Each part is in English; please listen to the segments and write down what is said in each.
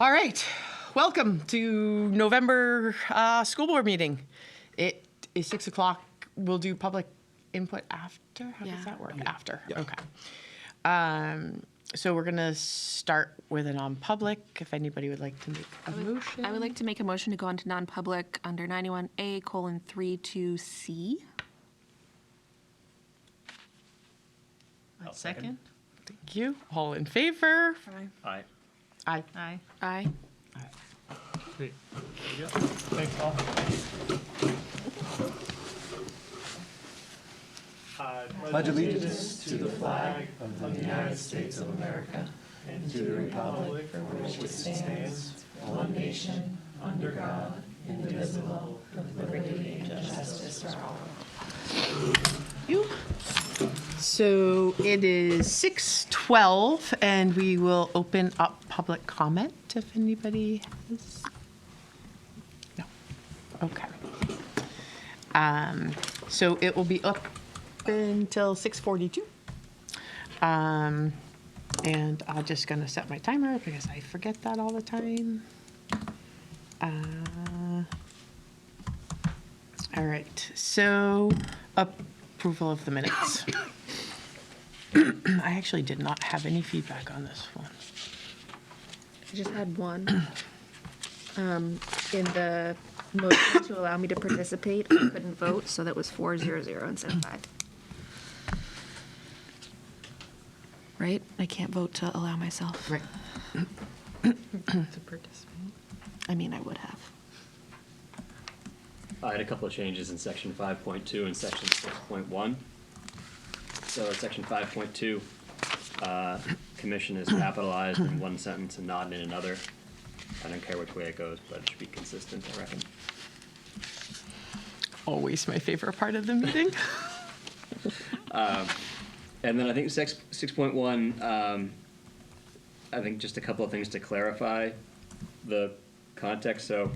All right, welcome to November school board meeting. It is 6 o'clock. We'll do public input after. How does that work? Yeah. After. Yeah. Okay. So we're gonna start with a non-public. If anybody would like to make a motion. I would like to make a motion to go into non-public under 91A:32C. I'll second. Thank you. All in favor? Aye. Aye. Aye. Great. There you go. Thanks, Paul. Pledge allegiance to the flag of the United States of America and to the republic for which it stands, one nation, under God, indivisible, with liberty and justice for all. You. So it is 6:12, and we will open up public comment if anybody has. No. Okay. So it will be up until 6:42. And I'm just gonna set my timer because I forget that all the time. All right, so approval of the minutes. I actually did not have any feedback on this one. I just had one. In the motion to allow me to participate, I couldn't vote, so that was 4-0-0 instead of 5. Right? I can't vote to allow myself. Right. To participate. I mean, I would have. I had a couple of changes in section 5.2 and section 6.1. So section 5.2, commission is capitalized in one sentence and not in another. I don't care which way it goes, but it should be consistent, I reckon. Always my favorite part of the meeting. And then I think 6.1, I think just a couple of things to clarify the context. So,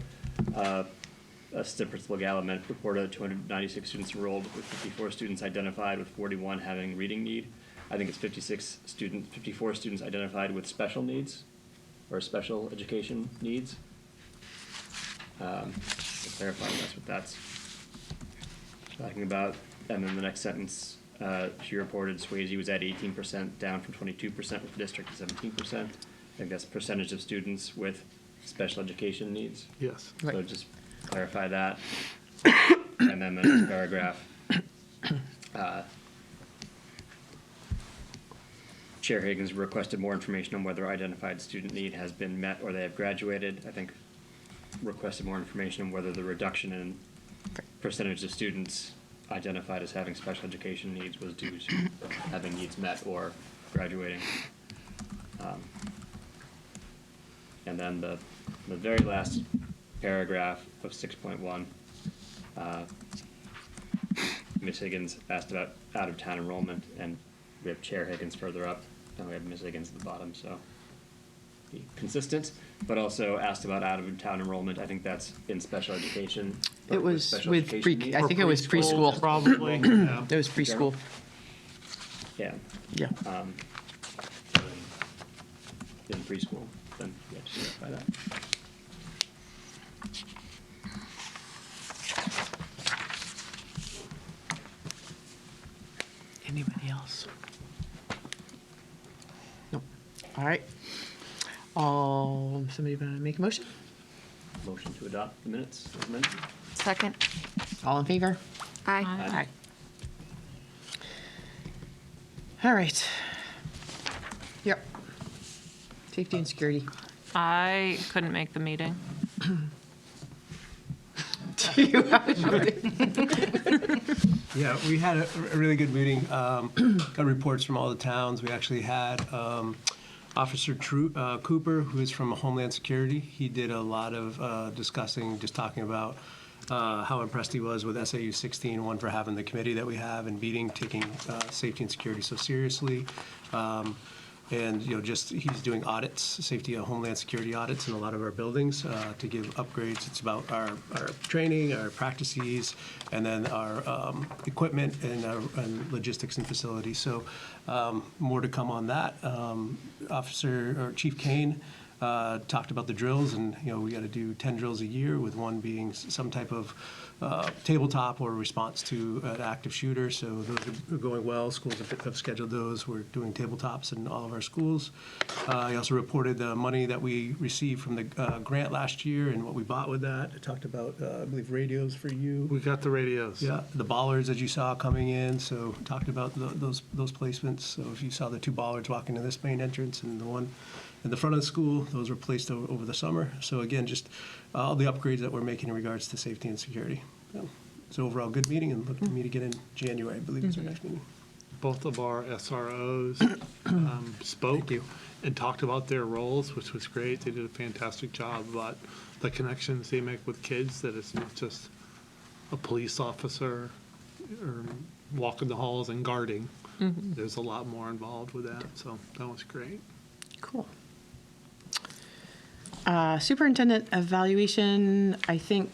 Assistant Principal Gallup reported 296 students enrolled, with 54 students identified, with 41 having reading need. I think it's 54 students identified with special needs or special education needs. To clarify, that's what that's talking about. And then the next sentence, she reported Swayze was at 18%, down from 22%, with the district at 17%. I think that's percentage of students with special education needs. Yes. So Right. just clarify that. And then the next paragraph. Chair Higgins requested more information on whether identified student need has been met or they have graduated. I think requested more information on whether the reduction in percentage of students identified as having special education needs was due to having needs met or graduating. And then the very last paragraph of 6.1, Ms. Higgins asked about out-of-town enrollment, and we have Chair Higgins further up, and we have Ms. Higgins at the bottom, so be consistent, but also asked about out-of-town enrollment. I think that's in special education. It was special with education needs. I think it was preschool. Probably, yeah. It was preschool. Yeah. Yeah. In preschool, then yeah, just clarify that. Anybody else? Nope. All right. Somebody want to make a motion? Motion to adopt the minutes as mentioned. Second. All in favor? Aye. Aye. All right. Yep. Safety and security. I couldn't make the meeting. Yeah, we had a really good meeting. Got reports from all the towns. We actually had Officer Cooper, who is from Homeland Security. He did a lot of discussing, just talking about how impressed he was with SAU 16, one for having the committee that we have and meeting, taking safety and security so seriously. And, you know, just he's doing audits, safety and homeland security audits in a lot of our buildings to give upgrades. It's about our training, our practices, and then our equipment and logistics and facilities. So more to come on that. Chief Kane talked about the drills, and we got to do 10 drills a year, with one being some type of tabletop or response to an active shooter. So those are going well. Schools have scheduled those. We're doing tabletops in all of our schools. I also reported the money that we received from the grant last year and what we bought with that. I talked about, I believe, radios for you. We got the radios. Yeah, the bollards that you saw coming in, so talked about those placements. So if you saw the two bollards walking to this main entrance and the one in the front of the school, those were placed over the summer. So again, just all the upgrades that we're making in regards to safety and security. So it's an overall good meeting, and look to meet again in January, I believe is our next meeting. Both of our SROs spoke Thank you. and talked about their roles, which was great. They did a fantastic job about the connections they make with kids, that it's not just a police officer or walking the halls and guarding. There's a lot more involved with that, so that was great. Cool. Superintendent evaluation, I think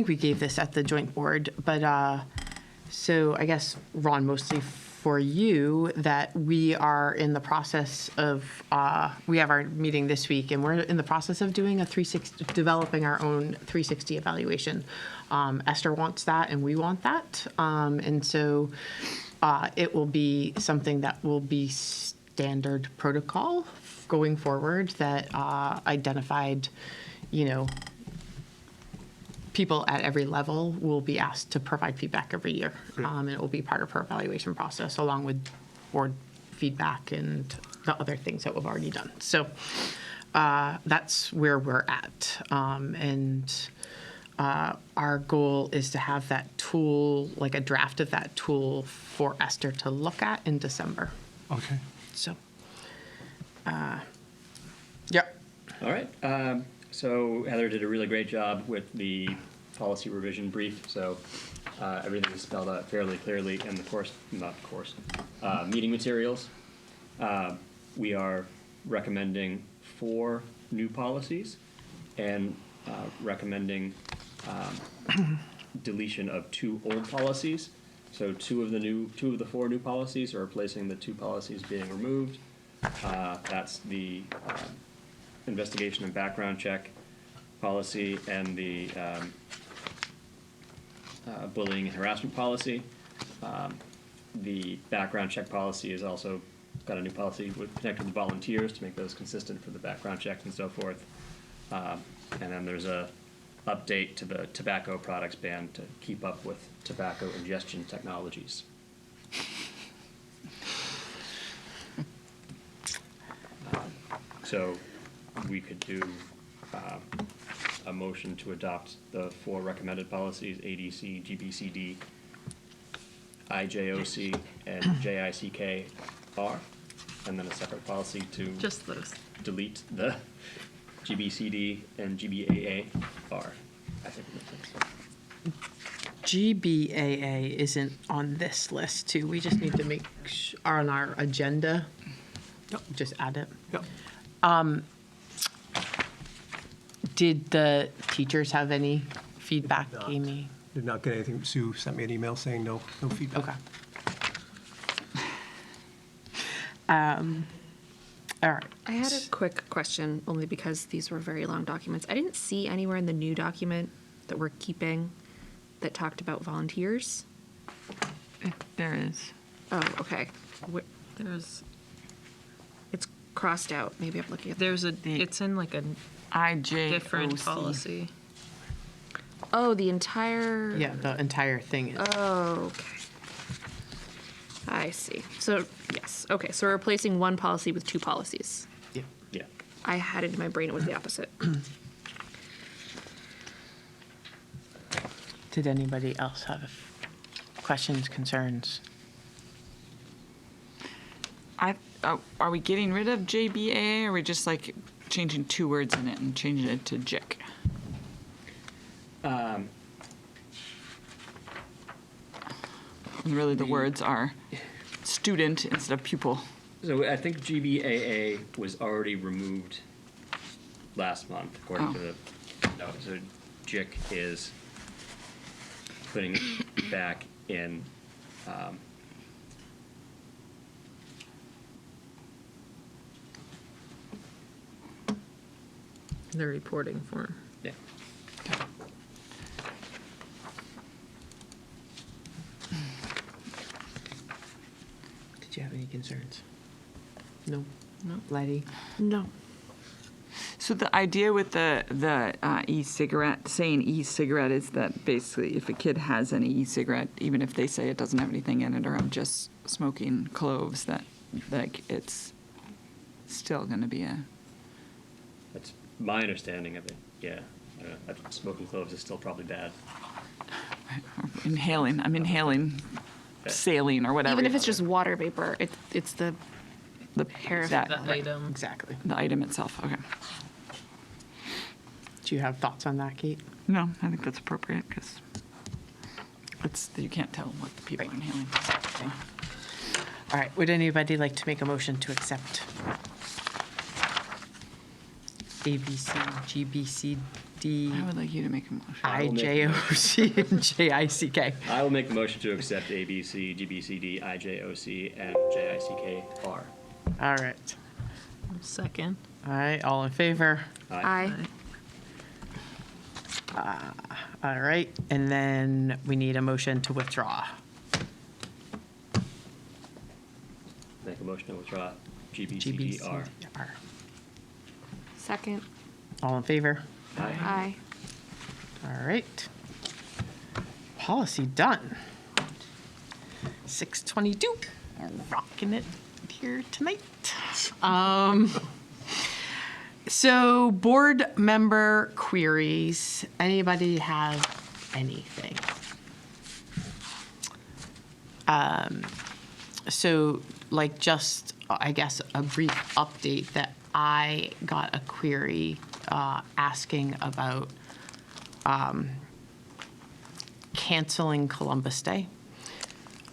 we gave this at the joint board, but so I guess, Ron, mostly for you, that we are in the process of, we have our meeting this week, and we're in the process of doing a 360, developing our own 360 evaluation. Esther wants that, and we want that. And so it will be something that will be standard protocol going forward, that identified, people at every level will be asked to provide feedback every year. And it will be part of her evaluation process, along with board feedback and the other things that we've already done. So that's where we're at. Our goal is to have that tool, like a draft of that tool, for Esther to look at in December. Okay. So, yeah. All right. So Heather did a really great job with the policy revision brief. So everything is spelled out fairly clearly in the meeting materials. We are recommending 4 new policies and recommending deletion of 2 old policies. So 2 of the 4 new policies are replacing the 2 policies being removed. That's the investigation and background check policy and the bullying and harassment policy. The background check policy has also got a new policy with connected with volunteers to make those consistent for the background checks and so forth. And then there's a update to the tobacco products ban to keep up with tobacco ingestion technologies. So we could do a motion to adopt the 4 recommended policies: ADC, GBCD, IJOC, and JICKR, and then a separate policy to Just those. delete the GBCD and GBAAR. I think it makes sense. GBAA isn't on this list, too. We just need to make on our agenda. Just add it. Yep. Did the teachers have any feedback, Did not. Amy? Did not get anything. Sue sent me an email saying no feedback. Okay. All right. I had a quick question, only because these were very long documents. I didn't see anywhere in the new document that we're keeping that talked about volunteers. There is. Oh, okay. There's It's crossed out. Maybe I'm looking at. there's a it's in like a IJ. different policy. Oh, the entire. Yeah, the entire thing is. Oh, okay. I see. So, yes. Okay. So we're replacing one policy with 2 policies. Yeah. Yeah. I had it in my brain it was the opposite. Did anybody else have questions, concerns? Are we getting rid of JBA, or are we just like changing 2 words in it and changing it to JIC? And really the words are student instead of pupil. So I think GBAA was already removed last month, according to the note. So JIC is putting it back in. The reporting form. Yeah. Did you have any concerns? No? No. Letty? No. So the idea with the e-cigarette, saying e-cigarette, is that basically if a kid has an e-cigarette, even if they say it doesn't have anything in it, or I'm just smoking cloves, that like it's still going to be a. That's my understanding of it. Yeah. I don't know. I think smoking cloves is still probably bad. Inhaling. I'm inhaling saline or whatever. Even if it's just water vapor, it's the the hair. that, The item. Exactly. the item itself. Okay. Do you have thoughts on that, Kate? No, I think that's appropriate because you can't tell what the people are inhaling. All right, would anybody like to make a motion to accept A, B, C, G, B, C, D, I would like you to make a motion. I, will make J, a O, C, and J, I, C, K? I will make the motion to accept A, B, C, G, B, C, D, I, J, O, C, and J, I, C, K, R. All right. Second. All right, all in favor? I. All right, and then we need a motion to withdraw. Make a motion to withdraw G, B, G, C, B, D, C, R. D, R. Second. All in favor? I. All right. Policy done. 6:22. Rocking it here tonight. So board member queries. Anybody have anything? So like just, I guess, a brief update that I got a query asking about canceling Columbus Day.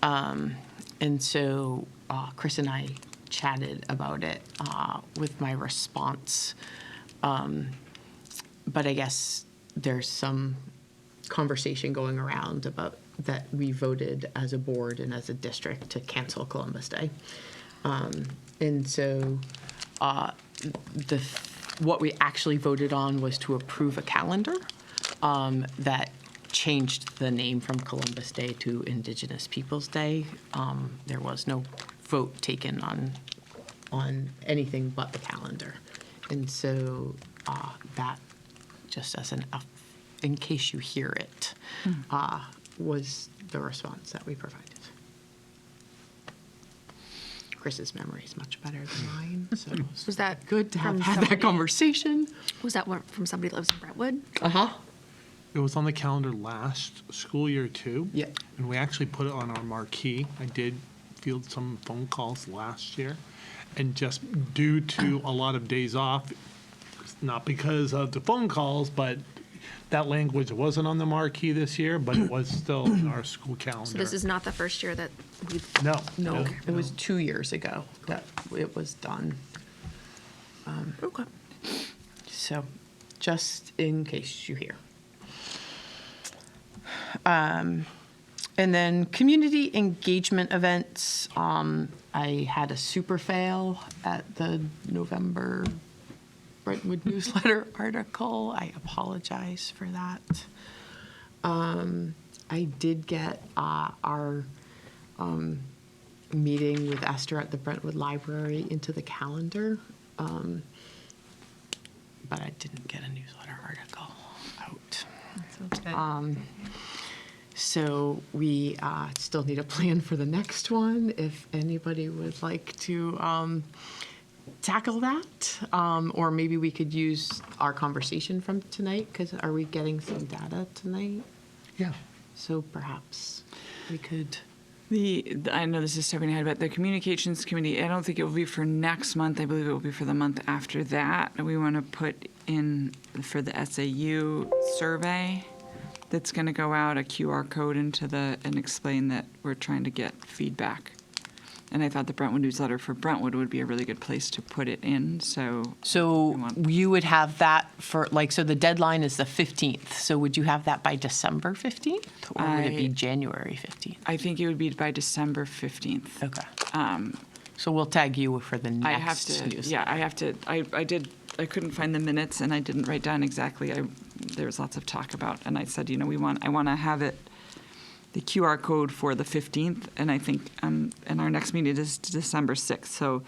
And so Chris and I chatted about it with my response. But I guess there's some conversation going around about that we voted as a board and as a district to cancel Columbus Day. And so what we actually voted on was to approve a calendar that changed the name from Columbus Day to Indigenous Peoples Day. There was no vote taken on anything but the calendar. And so that, just as in case you hear it, was the response that we provided. Chris's memory is much better than mine, so Was that good to have from had that somebody- conversation. Was that one from somebody that lives in Brentwood? Uh-huh. It was on the calendar last school year too. Yeah. And we actually put it on our marquee. I did field some phone calls last year. And just due to a lot of days off, not because of the phone calls, but that language wasn't on the marquee this year, but it was still in our school calendar. So this is not the first year that we've. No. No, it was 2 years ago that it was done. Okay. So, just in case you hear. And then community engagement events. I had a super fail at the November Brentwood newsletter article. I apologize for that. I did get our meeting with Esther at the Brentwood Library into the calendar, but I didn't get a newsletter article out. That's okay. So we still need a plan for the next one. If anybody would like to tackle that, or maybe we could use our conversation from tonight, because are we getting some data tonight? Yeah. So perhaps we could. I know this is stepping ahead, but the communications committee, I don't think it will be for next month. I believe it will be for the month after that. We want to put in for the SAU survey that's going to go out a QR code and explain that we're trying to get feedback. And I thought the Brentwood newsletter for Brentwood would be a really good place to put it in. So you would have that for, so the deadline is the 15th. So would you have that by December 15th, or would it be January 15th? I think it would be by December 15th. Okay. So we'll tag you for the next I have to, newsletter. yeah, I have to, I did I couldn't find the minutes, and I didn't write down exactly. There was lots of talk about, and I said, I want to have it, the QR code for the 15th, and I think, and our next meeting is December 6th, so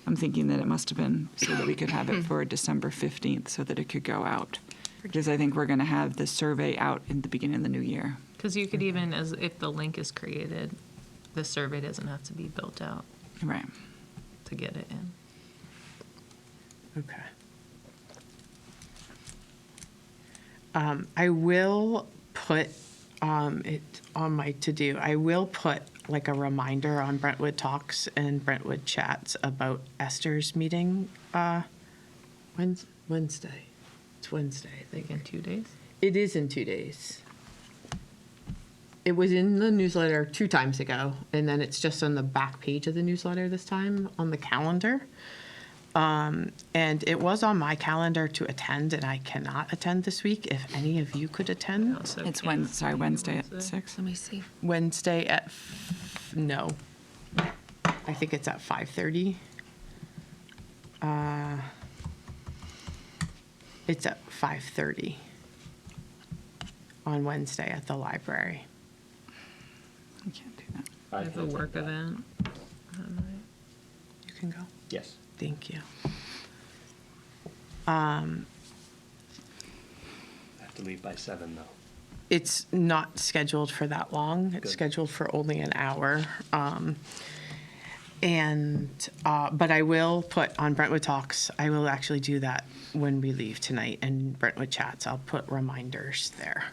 I'm thinking that it must have been so that we could have it for December 15th, so that it could go out. Because I think we're going to have the survey out in the beginning of the new year. Because you could even, as if the link is created, the survey doesn't have to be built out Right. to get it in. Okay. I will put it on my to-do. I will put like a reminder on Brentwood Talks and Brentwood Chats about Esther's meeting. Wednesday. It's Wednesday, I think. In 2 days? It is in 2 days. It was in the newsletter 2 times ago, and then it's just on the back page of the newsletter this time on the calendar. And it was on my calendar to attend, and I cannot attend this week. If any of you could attend, Also It's can't Wednesday at Wednesday. 6. Let me see. Wednesday at no, I think it's at 5:30. It's at 5:30 on Wednesday at the library. I can't do that. I have a work event. You can go. Yes. Thank you. I have to leave by 7, though. It's not scheduled for that long. It's Good. scheduled for only an hour. But I will put on Brentwood Talks, I will actually do that when we leave tonight, and Brentwood Chats, I'll put reminders there.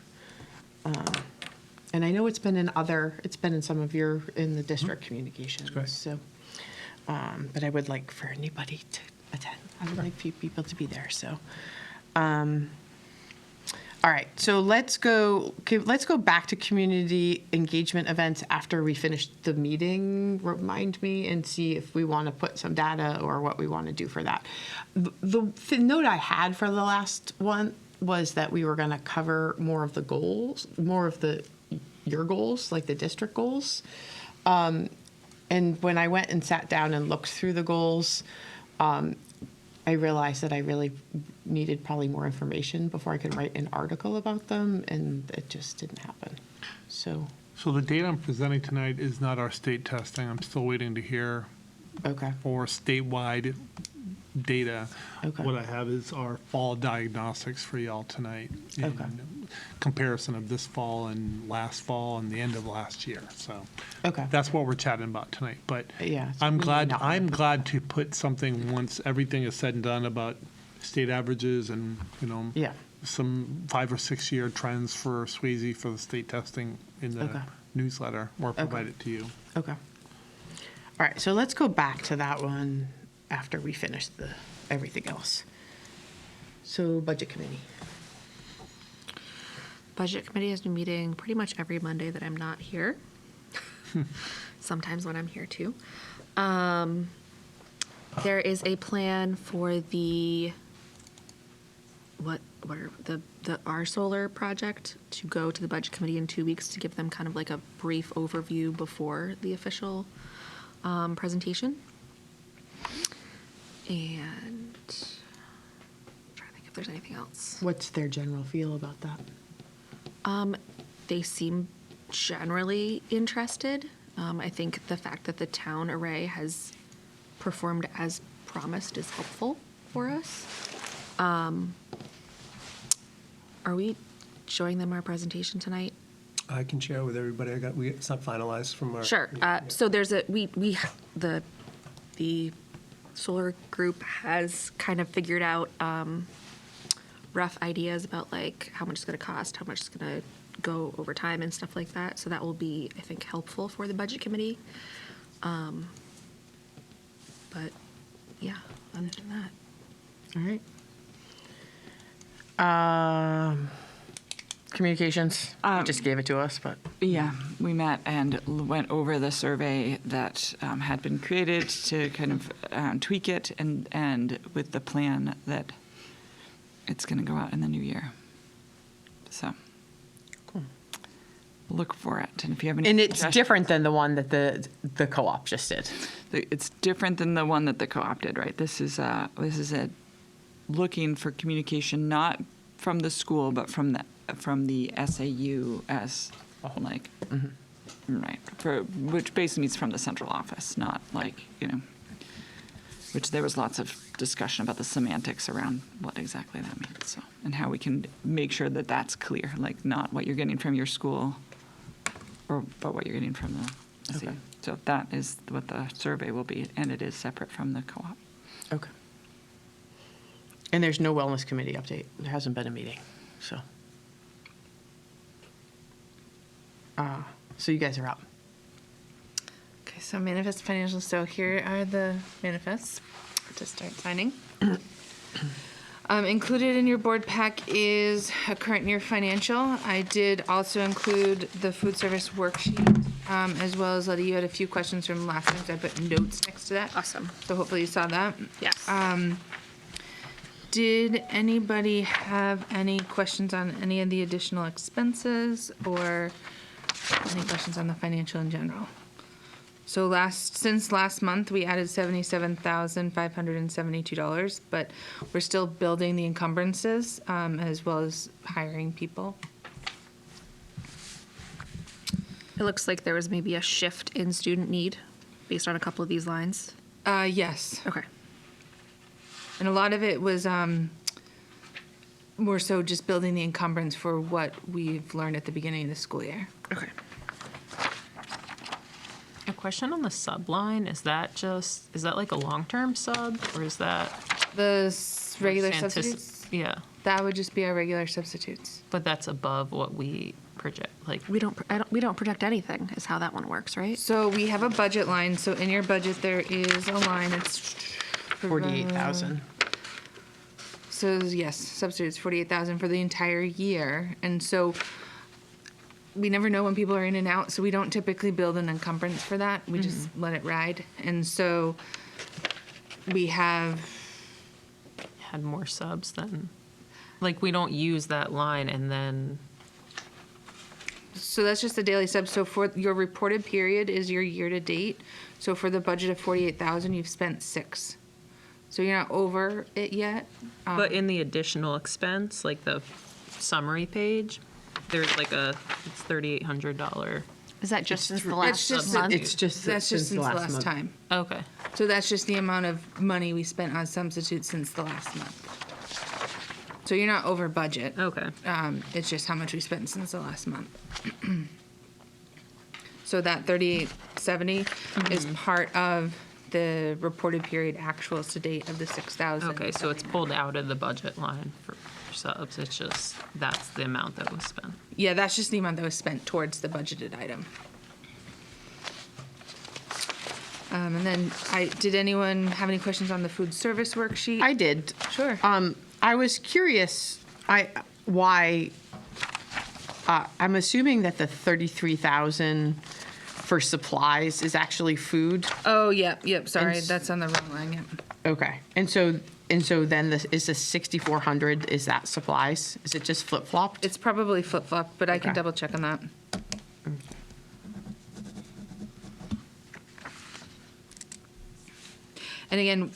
And I know it's been in some of in the district communications. great. So, but I would like for anybody to attend. I would like people to be there, so. All right, so let's go back to community engagement events after we finish the meeting, remind me, and see if we want to put some data or what we want to do for that. The note I had for the last one was that we were going to cover more of the goals, your goals, like the district goals. And when I went and sat down and looked through the goals, I realized that I really needed probably more information before I could write an article about them, and it just didn't happen. So, So the data I'm presenting tonight is not our state testing. I'm still waiting to hear okay, for statewide data. Okay. What I have is our fall diagnostics for y'all tonight. in Okay. Comparison of this fall and last fall and the end of last year. So okay. that's what we're chatting about tonight. But Yeah, so I'm we glad, may not I'm want to glad to put something once everything is said and done about state averages and, Yeah. some 5 or 6 year trends for Swayze for the state testing in the Okay. newsletter or provide it to you. Okay. All right, so let's go back to that one after we finish everything else. So, Budget Committee. Budget committee has been meeting pretty much every Monday that I'm not here. Sometimes when I'm here too. There is a plan for the our solar project to go to the budget committee in 2 weeks to give them kind of like a brief overview before the official presentation. And I'm trying to think if there's anything else. What's their general feel about that? They seem generally interested. I think the fact that the town array has performed as promised is helpful for us. Are we showing them our presentation tonight? I can share with everybody. It's not finalized from our. Sure. So there's the solar group has kind of figured out rough ideas about like how much it's going to cost, how much it's going to go over time and stuff like that. So that will be, I think, helpful for the budget committee. But yeah, other than that. All right. Communications. You just gave it to us, but Yeah, we met and went over the survey that had been created to kind of tweak it and with the plan that it's going to go out in the new year. So cool. look for it. And if you have any And it's suggestions- different than the one that the co-op just did. It's different than the one that the co-op did, right? This is a looking for communication not from the school, but from the SAU as like, right, which basically means from the central office, not like, which there was lots of discussion about the semantics around what exactly that means, so, and how we can make sure that that's clear, like not what you're getting from your school, but what you're getting from the SAU. Okay. So that is what the survey will be, and it is separate from the co-op. Okay. And there's no wellness committee update. There hasn't been a meeting, so. So you guys are up. Okay, so manifest financial. So here are the manifests to start signing. Included in your board pack is a current year financial. I did also include the food service worksheet, as well as Letty, you had a few questions from last time, so I put notes next to that. Awesome. So hopefully you saw that. Yes. Did anybody have any questions on any of the additional expenses or any questions on the financial in general? So since last month, we added $77,572, but we're still building the encumbrances, as well as hiring people. It looks like there was maybe a shift in student need based on a couple of these lines. Yes. Okay. And a lot of it was more so just building the encumbrance for what we've learned at the beginning of the school year. Okay. A question on the sub line, is that like a long-term sub, or is that? The regular just substitutes, Yeah, that would just be our regular substitutes. but that's above what we project, like, We don't project anything is how that one works, right? So we have a budget line. So in your budget, there is a line. It's 48,000. So yes, substitutes 48,000 for the entire year, and so we never know when people are in and out. So we don't typically build an encumbrance for that. We just let it ride, and so we have. had more subs than, like, we don't use that line and then, So that's just the daily sub. So for your reported period is your year to date. So for the budget of 48,000, you've spent 6. So you're not over it yet. but in the additional expense, like the summary page, there's like it's $3,800. Is that just since the That's last just month? It's just That's just since the last month. time. Okay, So that's just the amount of money we spent on substitutes since the last month. So you're not over budget. okay. It's just how much we spent since the last month. So that 3870 is part of the reported period actuals to date of the 6,000. Okay, so it's pulled out of the budget line for subs, it's just, that's the amount that was spent. Yeah, that's just the amount that was spent towards the budgeted item. And then did anyone have any questions on the food service worksheet? I did. Sure. I was curious, why, I'm assuming that the 33,000 for supplies is actually food. Oh, yep, sorry, And that's on the wrong line, yep. Okay. And so then is the 6,400, is that supplies? Is it just flip-flopped? It's probably flip-flop, but I can Okay. double check on that. And again,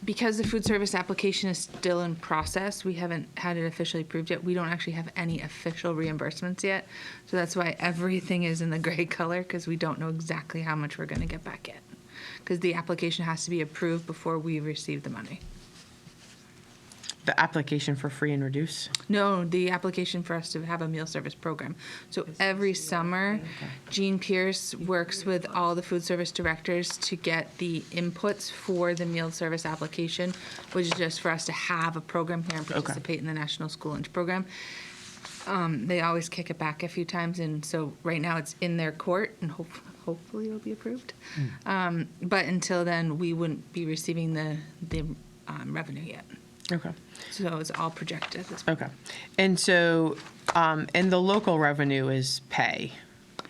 because the food service application is still in process, we haven't had it officially approved yet. We don't actually have any official reimbursements yet. So that's why everything is in the gray color, because we don't know exactly how much we're going to get back yet. Because the application has to be approved before we receive the money. The application for free and reduce? No, the application for us to have a meal service program. So every summer, Jean Pierce works with all the food service directors to get the inputs for the meal service application, which is just for us to have a program here and participate in the National School Lunch Program. They always kick it back a few times, and so right now it's in their court, and hopefully it'll be approved. But until then, we wouldn't be receiving the revenue yet. Okay. So it's all projected at this point. Okay. And so, and the local revenue is pay.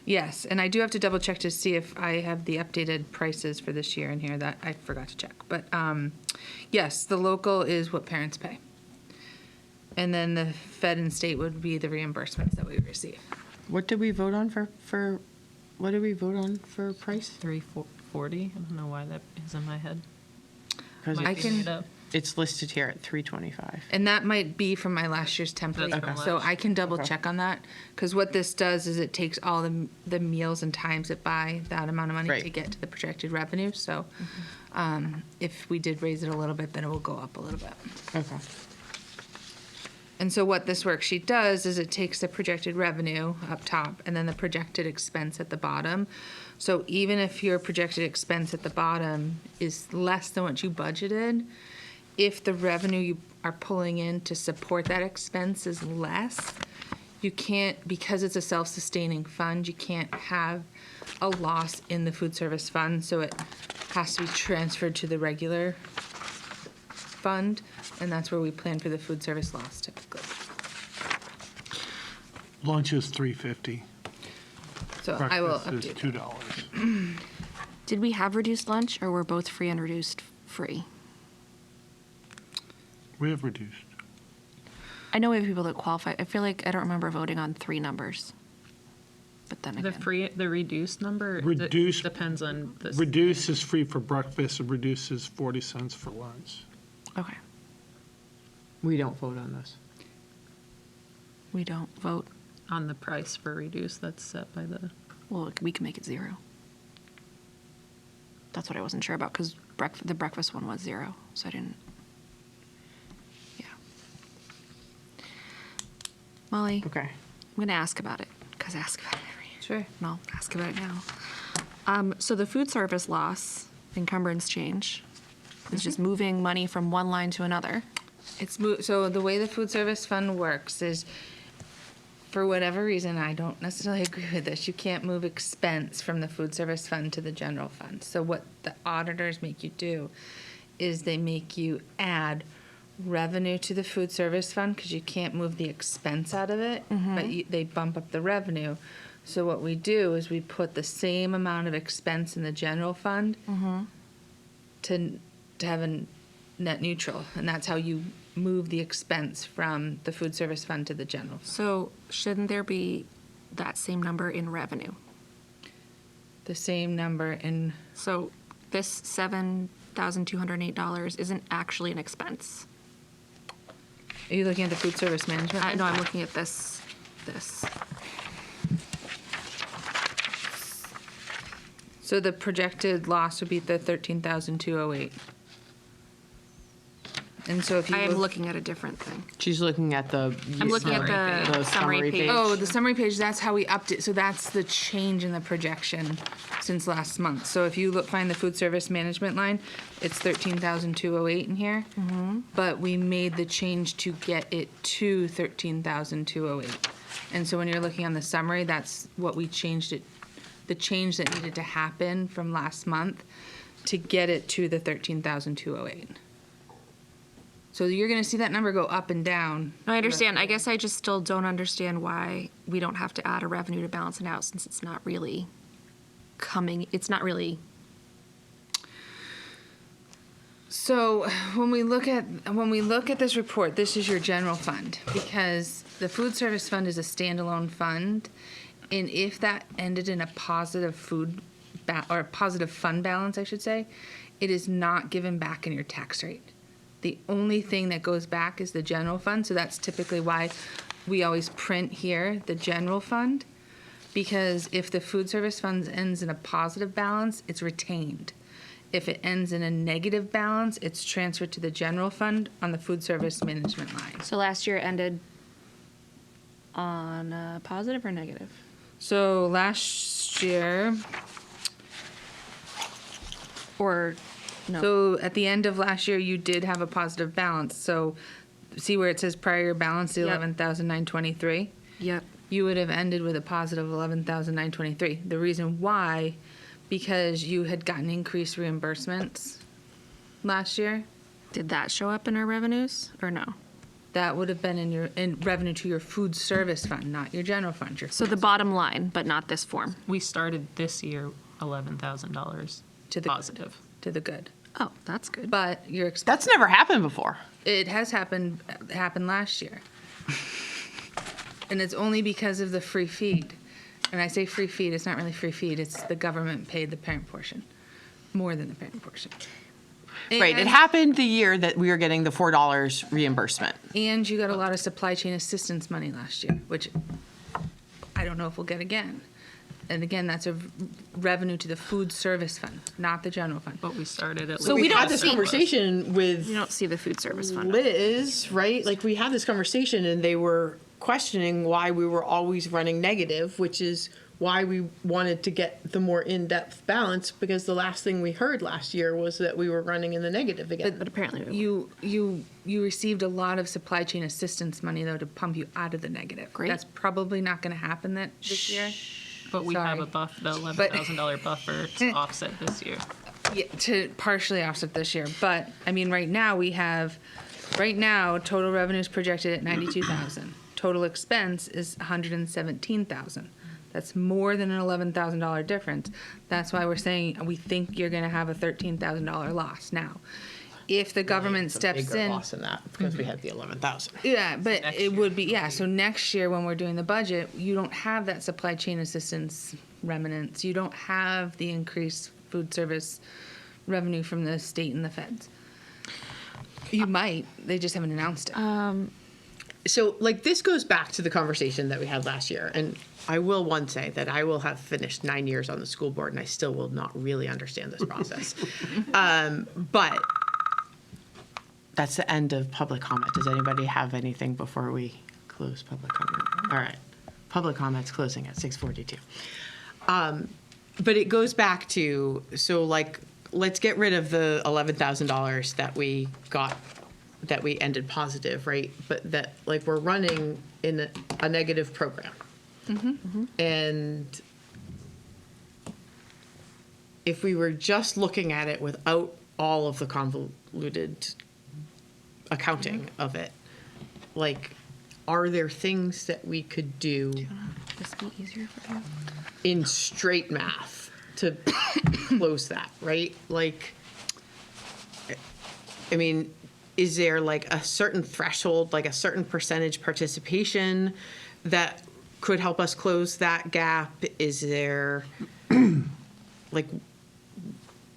Yes, and I do have to double check to see if I have the updated prices for this year in here. That I forgot to check. But yes, the local is what parents pay. And then the Fed and state would be the reimbursements that we receive. What did we vote on for what did we vote on for price? 340, I don't know why that is in my head. 'Cause Might I be can- made up. It's listed here at 325. And that might be from my last year's template, That's from so last I can double Okay. check on that. Because what this does is it takes all the meals and times it by that amount of money Right. to get to the projected revenue. So if we did raise it a little bit, then it will go up a little bit. Okay. And so what this worksheet does is it takes the projected revenue up top and then the projected expense at the bottom. So even if your projected expense at the bottom is less than what you budgeted, if the revenue you are pulling in to support that expense is less, you can't, because it's a self-sustaining fund, you can't have a loss in the food service fund, so it has to be transferred to the regular fund, and that's where we plan for the food service loss typically. Lunch is $3.50. So I will Breakfast is update. $2. Did we have reduced lunch, or were both free and reduced free? We have reduced. I know we have people that qualify. I feel like I don't remember voting on 3 numbers. But then The again, the reduced number? Reduced- Depends on the. Reduce is free for breakfast and reduce is 40 cents for lunch. okay, We don't vote on this. we don't vote. On the price for reduced, that's set by the. Well, we can make it 0. That's what I wasn't sure about because the breakfast one was 0, so I didn't. Yeah. Molly, Okay. I'm gonna ask about it because I ask about it every year. Sure. And I'll ask about it now. So the food service loss encumbrance change is just moving money from one line to another. So the way the food service fund works is, for whatever reason, I don't necessarily agree with this, you can't move expense from the food service fund to the general fund. So what the auditors make you do is they make you add revenue to the food service fund because you can't move the expense out of it, but they bump up the revenue. So what we do is we put the same amount of expense in the general fund to have a net neutral, and that's how you move the expense from the food service fund to the general fund. So shouldn't there be that same number in revenue? The same number in, So this $7,208 isn't actually an expense. are you looking at the food service management? No, I'm looking at this. So the projected loss would be the 13,208. And so if you I am look- looking at a different thing. She's looking at the. I'm looking at the summary page. Oh, the summary page, that's how we upped it. So that's the change in the projection since last month. So if you find the food service management line, it's 13,208 in here. But we made the change to get it to 13,208. And so when you're looking on the summary, that's what we changed it, the change that needed to happen from last month to get it to the 13,208. So you're going to see that number go up and down. No, I understand. I guess I just still don't understand why we don't have to add a revenue to balance it out since it's not really it's not really. So when we look at this report, this is your general fund because the food service fund is a standalone fund, and if that ended in a positive or a positive fund balance, I should say, it is not given back in your tax rate. The only thing that goes back is the general fund, so that's typically why we always print here the general fund, because if the food service fund ends in a positive balance, it's retained. If it ends in a negative balance, it's transferred to the general fund on the food service management line. So last year ended on a positive or negative? So last year, Or no? so at the end of last year, you did have a positive balance. So see where it says prior year balance, the Yep. 11,923? Yep. You would have ended with a positive 11,923. The reason why, because you had gotten increased reimbursements last year. Did that show up in our revenues or no? That would have been in revenue to your food service fund, not your general fund. So the bottom line, but not this form. We started this year $11,000 To the- positive. to the good. Oh, that's good. But your That's never happened before. it has happened last year. And it's only because of the free feed. And I say free feed, it's not really free feed, it's the government paid the parent portion, more than the parent portion. Right, it happened the year that we were getting the $4 reimbursement. And you got a lot of supply chain assistance money last year, which I don't know if we'll get again. And again, that's a revenue to the food service fund, not the general fund. But we started at. So least we had with this surplus. conversation with You don't see the food service fund. Liz, right? Like, we had this conversation and they were questioning why we were always running negative, which is why we wanted to get the more in-depth balance, because the last thing we heard last year was that we were running in the negative again. But apparently we won't. You received a lot of supply chain assistance money, though, to pump you out of the negative. Great. That's probably not going to happen this year. But we have Sorry. the $11,000 buffer to offset this year. Yeah, to partially offset this year. But, I mean, right now, total revenue is projected at 92,000. Total expense is 117,000. That's more than an $11,000 difference. That's why we're saying we think you're going to have a $13,000 loss. Now, if the government It's a steps bigger in, loss than that, because we had the 11,000. yeah, but it would be, yeah. So next year when we're doing the budget, you don't have that supply chain assistance remnants. You don't have the increased food service revenue from the state and the feds. You might. They just haven't announced it. So, like, this goes back to the conversation that we had last year, and I will say that I will have finished 9 years on the school board, and I still will not really understand this process. But that's the end of public comment. Does anybody have anything before we close public comment? All right, public comment's closing at 6:42. But it goes back to, so, like, let's get rid of the $11,000 that we got, that we ended positive, right? But that, like, we're running in a negative program. And if we were just looking at it without all of the convoluted accounting of it, like, are there things that we could do This be easier for you. in straight math to close that, right? Like, I mean, is there like a certain threshold, like a certain percentage participation that could help us close that gap? Is there, like,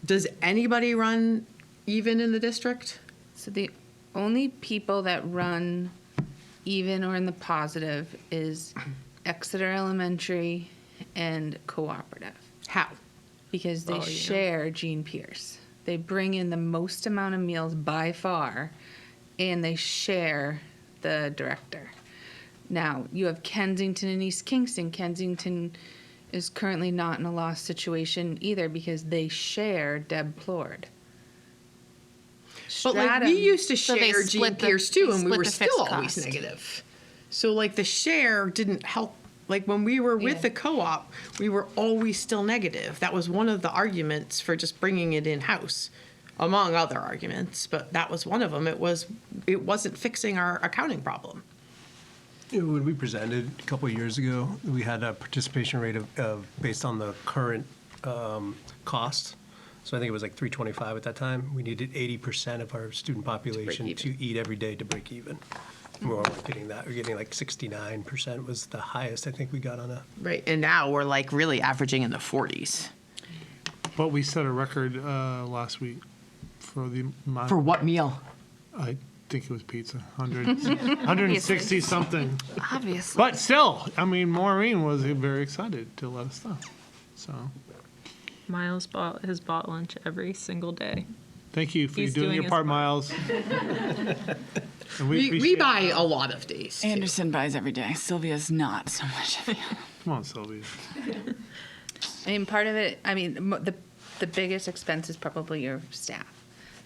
does anybody run even in the district? So the only people that run even or in the positive is Exeter Elementary and Cooperative, How? because they share Gene Pierce. They bring in the most amount of meals by far, and they share the director. Now, you have Kensington and East Kingston. Kensington is currently not in a loss situation either because they share Deb Plord. But like, we used to So they share Gene split the- Pierce too, they and we split were the still fixed always cost. negative. So like, the share didn't help. Like, when we were with Yeah. the co-op, we were always still negative. That was one of the arguments for just bringing it in-house, among other arguments, but that was one of them. It wasn't fixing our accounting problem. When we presented a couple of years ago, we had a participation rate of based on the current cost. So I think it was like 325 at that time. We needed 80% of our student population to eat every day to break even. We're almost getting that. We're getting like 69% was the highest I think we got on a. Right, and now we're like really averaging in the 40s. But we set a record last week for the amount. For what meal? I think it was pizza, 160 something. Obviously. But still, I mean, Maureen was very excited to let us know. So Miles has bought lunch every single day. thank you for He's doing doing your his part, part. Miles. And We appreciate buy that. a lot of days. too. Anderson buys every day. Sylvia's not so much. Come on, Sylvia. I mean, part of it, I mean, the biggest expense is probably your staff.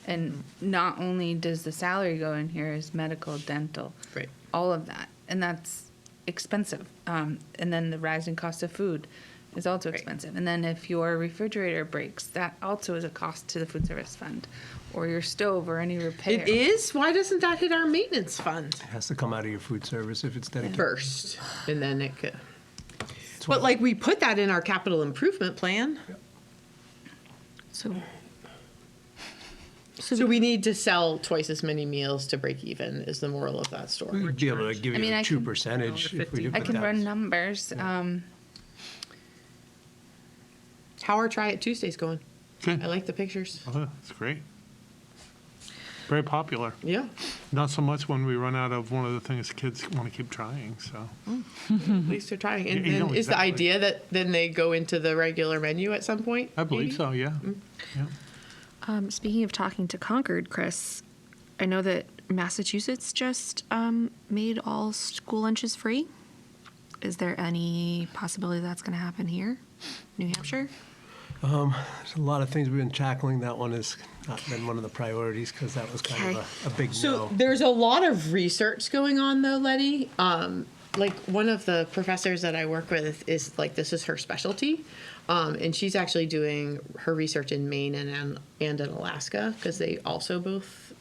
And not only does the salary go in here, is medical, dental, Right. all of that. And that's expensive. And then the rising cost of food is also Right. expensive. And then if your refrigerator breaks, that also is a cost to the food service fund, or your stove, or any repair. It is? Why doesn't that hit our maintenance fund It has to come out of your food service if it's dedicated. first? And then it could. It's But one- like, we put that in our capital improvement plan. So So we need to sell twice as many meals to break even, is the moral of that story. We'd be able to give I mean, you a I true can- percentage if we did I put can that. run numbers. How are Try It Tuesdays going? Good. I like the pictures. Oh, that's great. Very popular. Yeah, Not so much when we run out of one of the things kids want to keep trying, so. at least they're trying. And You know then is the exactly. idea that then they go into the regular menu at some point? I believe maybe? so, yeah. Yeah. Speaking of talking to Concord, Chris, I know that Massachusetts just made all school lunches free. Is there any possibility that's going to happen here, New Hampshire? There's a lot of things we've been tackling. That one has not been one of the priorities because that was kind of a big So no. there's a lot of research going on though, Letty. Like one of the professors that I work with is like, this is her specialty. And she's actually doing her research in Maine and in Alaska because they also both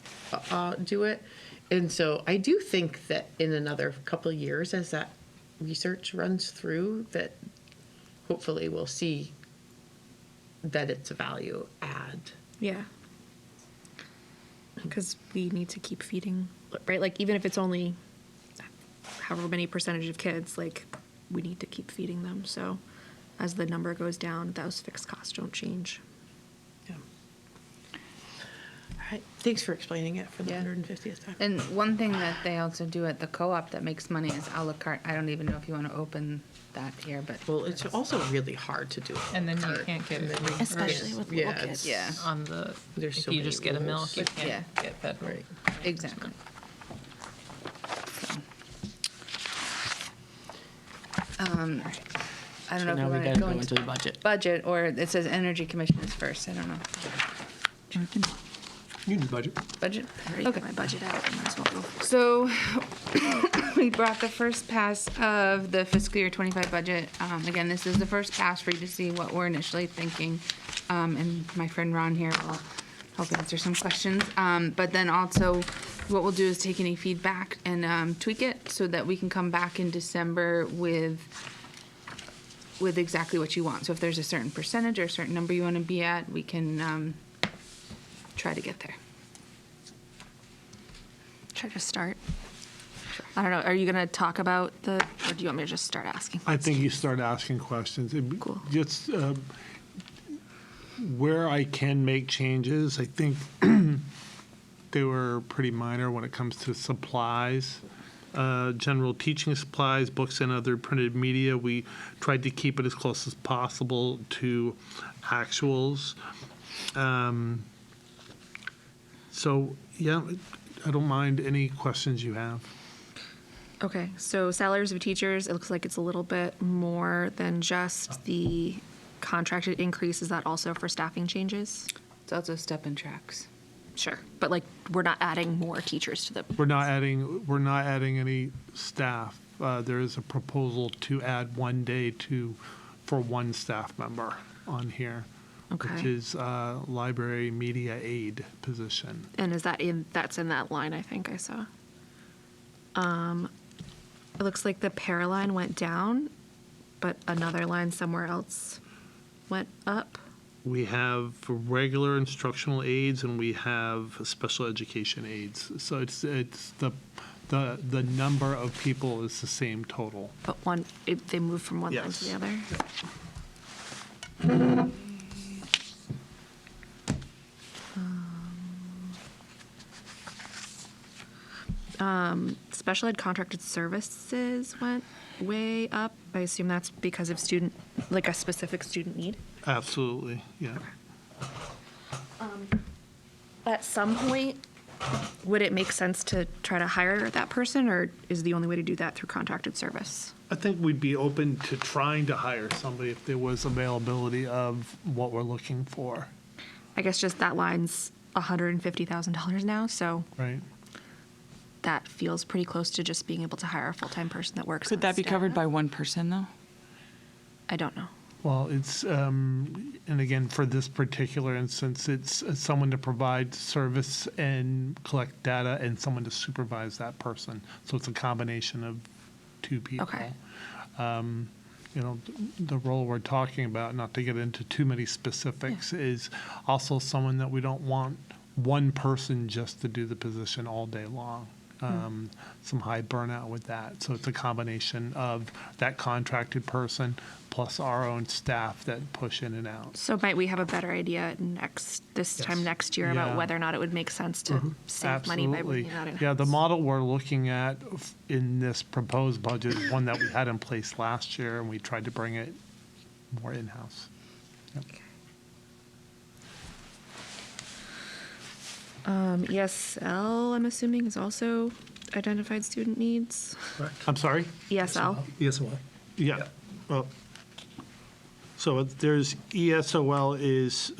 do it. And so I do think that in another couple of years, as that research runs through, that hopefully we'll see that it's a value add. Yeah. Because we need to keep feeding, right? Like, even if it's only however many percentage of kids, like, we need to keep feeding them. So as the number goes down, those fixed costs don't change. Yeah. All right. Thanks for explaining it for the Yeah. 150th time. And one thing that they also do at the co-op that makes money is a la carte. I don't even know if you want to open that here, but Well, it's also really hard to do. a And then you cart. can't get And then free you- Especially with little yeah, kids. yeah, on the, There's if so you many just get a milk, rules. you can't Yeah. get fed. Right. exactly. So. I don't know if So now you we want gotta to go go into into the budget. budget, or it says energy commission is first. I don't know. You do budget. Budget? I already got my budget out. I might as well go. So we brought the first pass of the fiscal year 25 budget. Again, this is the first pass for you to see what we're initially thinking. And my friend Ron here will help answer some questions. But then also what we'll do is take any feedback and tweak it so that we can come back in December with exactly what you want. So if there's a certain percentage or a certain number you want to be at, we can try to get there. Should I just start? I don't know. Are you going to talk about or do you want me to just start asking? I think you start asking questions. Cool. Just where I can make changes, I think they were pretty minor when it comes to supplies. General teaching supplies, books, and other printed media. We tried to keep it as close as possible to actuals. So, yeah, I don't mind any questions you have. Okay, so salaries of teachers, it looks like it's a little bit more than just the contracted increase. Is that also for staffing changes? It's also step and tracks. Sure. But like, we're not adding more teachers to the. We're not adding any staff. There is a proposal to add 1 day for one staff member on here, which Okay. is library media aide position. And is that's in that line, I think I saw. It looks like the para line went down, but another line somewhere else went up. We have regular instructional aides and we have special education aides. So it's the number of people is the same total. But they moved from one line Yes. to the other. Special ed contracted services went way up. I assume that's because of a specific student need. Absolutely, yeah. At some point, would it make sense to try to hire that person, or is the only way to do that through contracted service? I think we'd be open to trying to hire somebody if there was availability of what we're looking for, I guess just that line's $150,000 now, so right? that feels pretty close to just being able to hire a full-time person that works. Could on that be staff. covered by one person, though? I don't know. Well, it's, and again, for this particular instance, it's someone to provide service and collect data and someone to supervise that person. So it's a combination of two people. Okay. You know, the role we're talking about, not to get into too many specifics, is also someone that we don't want one person just to do the position all day long. some high burnout with that. So it's a combination of that contracted person plus our own staff that push in and out. So might we have a better idea this time next year about Yeah. whether or not it would make sense to save money by Absolutely. bringing that in? Yeah, the model we're looking at in this proposed budget is one that we had in place last year, and we tried to bring it more in-house. Yep. ESL, I'm assuming, is also identified student needs. I'm sorry? ESL. Yes, what? Yeah. Well, so there's ESOL is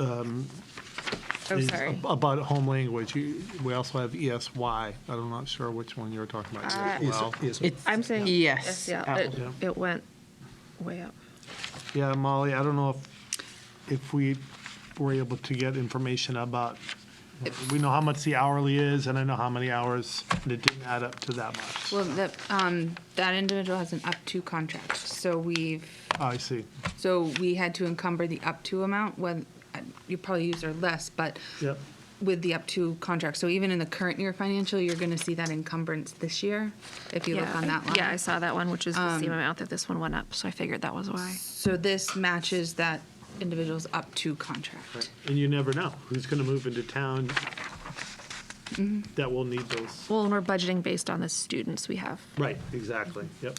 is sorry. about home language. We also have ESY. I'm not sure which one you're talking about. ESOL. It's I'm saying yes. Yeah, it went way up. Yeah, Molly, I don't know if we were able to get information about, we know how much the hourly is, and I know how many hours, and it didn't add up to that much. Well, that individual has an up to contract, so we I see. had to encumber the up to amount when you probably use or less, but Yep. with the up to contract. So even in the current year financial, you're going to see that encumbrance this year if you look on that line. Yeah, I saw that one, which is the same amount that this one went up, so I figured that was why. So this matches that individual's up to contract. And you never know who's going to move into town that will need those. Well, and we're budgeting based on the students we have. Right, exactly. Yep.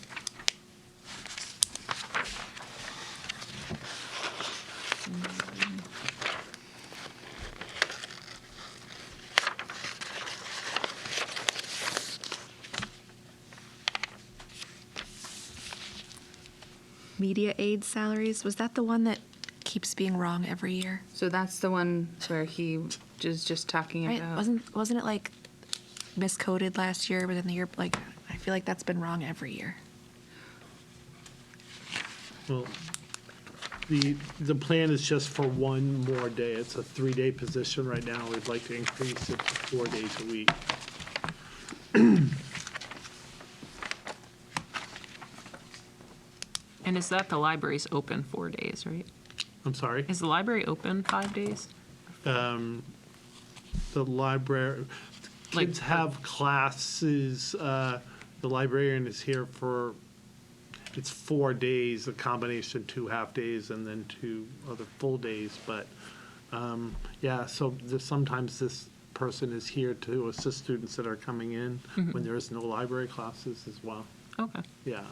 Media aid salaries, was that the one that keeps being wrong every year? So that's the one where he is just talking Right? about. Wasn't it like miscoded last year, but then the year, like, I feel like that's been wrong every year. Well, the plan is just for one more day. It's a 3-day position right now. We'd like to increase it to 4 days a week. And is that the library's open 4 days, right? I'm sorry? Is the library open 5 days? The library, Like- kids have classes, the librarian is here for, it's 4 days, a combination, 2 half-days and then 2 other full days, but, yeah, so sometimes this person is here to assist students that are coming in when there is no library classes as well, Okay. yeah.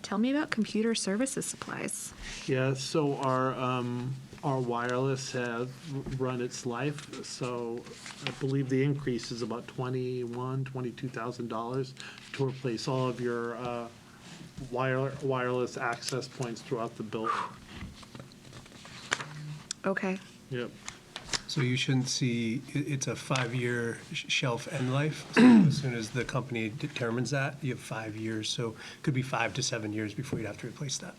Tell me about computer services supplies. Yeah, so our wireless has run its life, so I believe the increase is about $22,000 to replace all of your wireless access points throughout the building. Okay. Yep. So you shouldn't see, it's a 5-year shelf end life. So as soon as the company determines that, you have 5 years. So it could be 5 to 7 years before you'd have to replace that.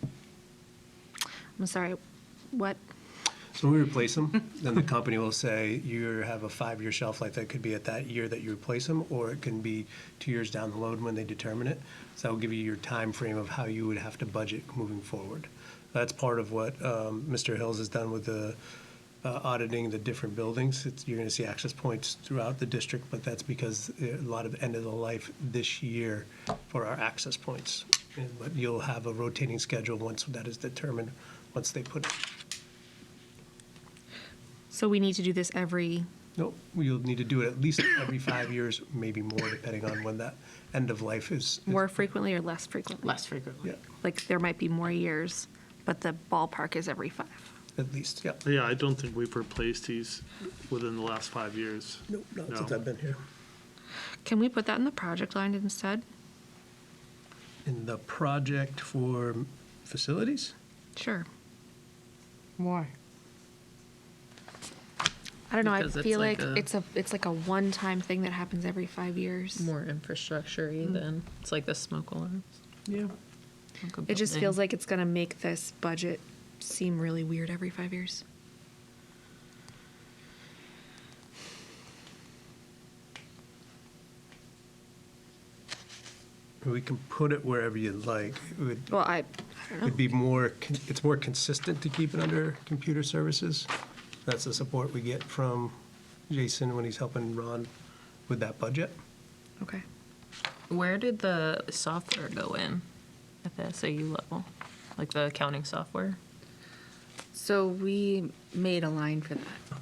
I'm sorry, what? So when we replace them, then the company will say you have a 5-year shelf life. That could be at that year that you replace them, or it can be 2 years down the road when they determine it. So that will give you your time frame of how you would have to budget moving forward. That's part of what Mr. Hills has done with the auditing the different buildings. You're going to see access points throughout the district, but that's because a lot of end of the life this year for our access points. But you'll have a rotating schedule once that is determined, once they put it. So we need to do this every, No, you'll need to do it at least every 5 years, maybe more, depending on when that end of life is. more frequently or less frequently? Less frequently. Yeah, Like, there might be more years, but the ballpark is every 5. at least, yeah. Yeah, I don't think we've replaced these within the last 5 years. No, not No. since I've been here. Can we put that in the project line instead? In the project for facilities? Sure. Why? I don't know, I Because it's feel like like it's like a one-time thing that happens every 5 years. More infrastructure-y than, it's like the smoke alarms. Yeah. It just feels like it's gonna make this budget seem really weird every 5 years. We can put it wherever you'd like. Well, I don't know. It'd be more, it's more consistent to keep it under computer services. That's the support we get from Jason when he's helping Ron with that budget. Okay. Where did the software go in at the SAU level? Like the accounting software? So we made a line for that.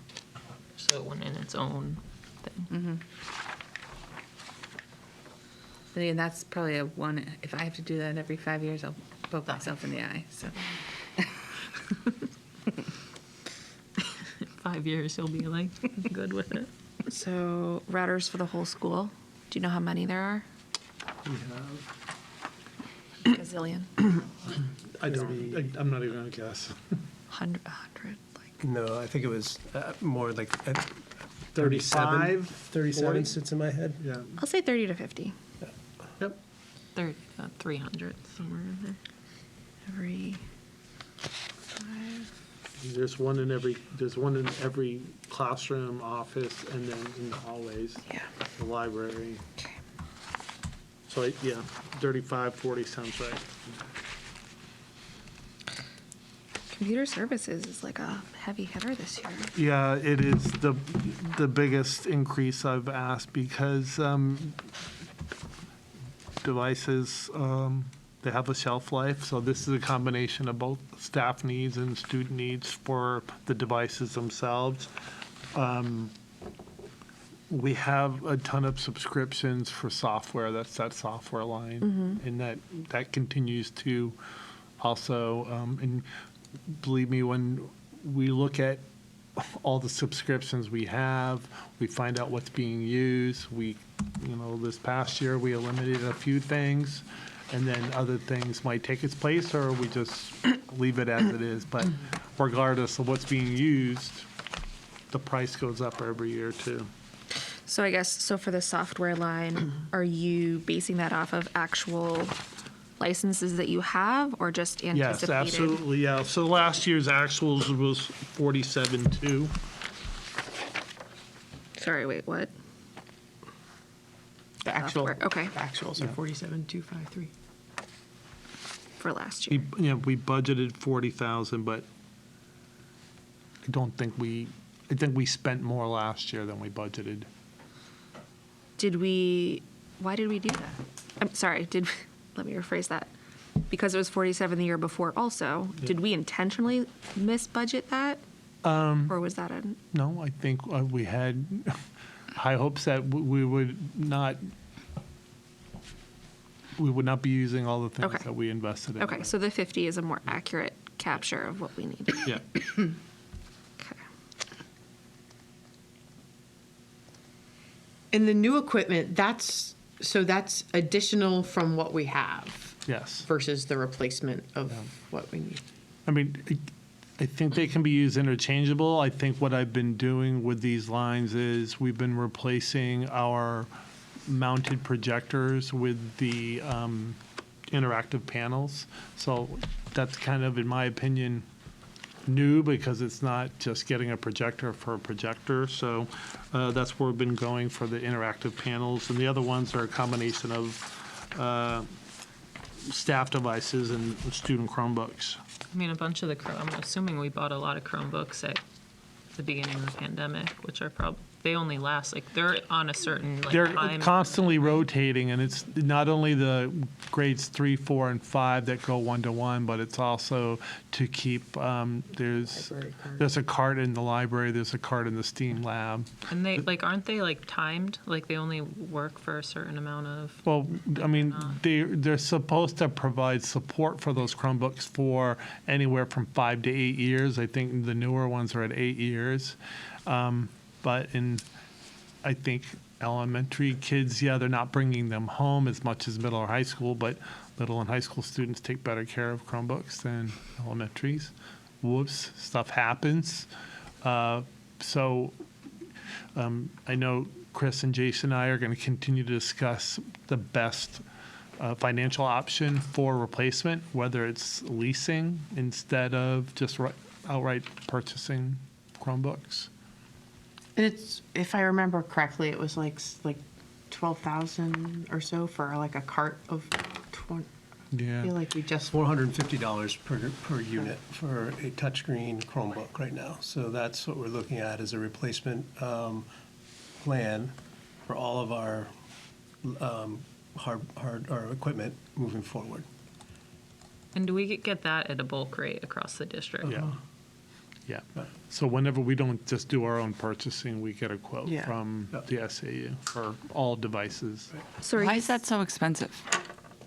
So it went in its own thing. And that's probably a one, if I have to do that every 5 years, I'll poke myself in the eye, so. 5 years, you'll be like good with it. So routers for the whole school. Do you know how many there are? We have, Gazillion. I'm not even gonna guess. 100, like. No, I think it was more like 35, 37 40? sits in my head. Yeah, I'll say 30 to 50. yep. 300 somewhere in there. Every 5. There's one in every classroom, office, and then in the hallways, Yeah. the library. Okay. So, yeah, 35, 40 sounds right. Computer services is like a heavy hitter this year. Yeah, it is the biggest increase I've asked because devices, they have a shelf life. So this is a combination of both staff needs and student needs for the devices themselves. We have a ton of subscriptions for software. That's that software line. And that continues to also, and believe me, when we look at all the subscriptions we have, we find out what's being used. This past year, we eliminated a few things, and then other things might take its place, or we just leave it as it is. But regardless of what's being used, the price goes up every year too. So I guess, so for the software line, are you basing that off of actual licenses that you have or just anticipated? Yes, absolutely, yeah. So last year's actuals was 47.2. Sorry, wait, what? The actual, Software, okay. the actuals are 47,253. For last year? We budgeted 40,000, but I think we spent more last year than we budgeted. Why did we do that? I'm sorry, let me rephrase that. Because it was 47 the year before also, did we intentionally misbudget that? Or was that a, No, I think we had high hopes that we would not be using all the things Okay. that we invested in. okay, so the 50 is a more accurate capture of what we need. Yeah. Okay. And the new equipment, that's additional from what we have Yes. versus the replacement of what we need. I mean, I think they can be used interchangeable. I think what I've been doing with these lines is we've been replacing our mounted projectors with the interactive panels. So that's kind of, in my opinion, new because it's not just getting a projector for a projector. So that's where we've been going for the interactive panels. And the other ones are a combination of staff devices and student Chromebooks. I mean, a bunch of I'm assuming we bought a lot of Chromebooks at the beginning of the pandemic, which are they only last, they're on a certain They're time. constantly rotating, and it's not only the grades 3, 4, and 5 that go 1-to-1, but it's also to keep, there's a cart in the library, there's a cart in the STEAM lab. And they, aren't they timed? They only work for a certain amount of, Well, I mean, they're supposed to provide support for those Chromebooks for anywhere from 5 to 8 years. I think the newer ones are at 8 years. But I think elementary kids, they're not bringing them home as much as middle or high school, but middle and high school students take better care of Chromebooks than elementaries. Whoops, stuff happens. I know Chris and Jason and I are going to continue to discuss the best financial option for replacement, whether it's leasing instead of just outright purchasing Chromebooks. And it's, if I remember correctly, it was like 12,000 or so for a cart of 20. I Yeah. feel like we just, $450 per unit for a touchscreen Chromebook right now. So that's what we're looking at as a replacement plan for all of our our equipment moving forward. And do we get that at a bulk rate across the district? Yeah. Yeah. So whenever we don't just do our own purchasing, we get a quote Yeah. from the SAU for all devices. Sorry. Why is that so expensive?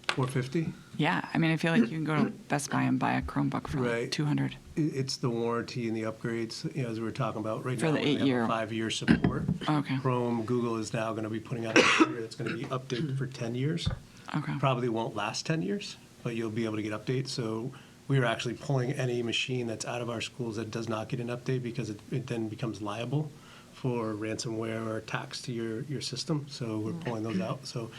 $450? Yeah, I mean, I feel like you can go to Best Buy and buy a Chromebook for like Right. $200. It's the warranty and the upgrades, as we were talking about right For now. the we have a 8-year. 5-year support. Okay. Chrome, Google is now going to be putting out a computer that's going to be updated for 10 years. Okay. Probably won't last 10 years, but you'll be able to get updates. So we are actually pulling any machine that's out of our schools that does not get an update because it then becomes liable for ransomware or attacks to your system. So we're pulling those out. So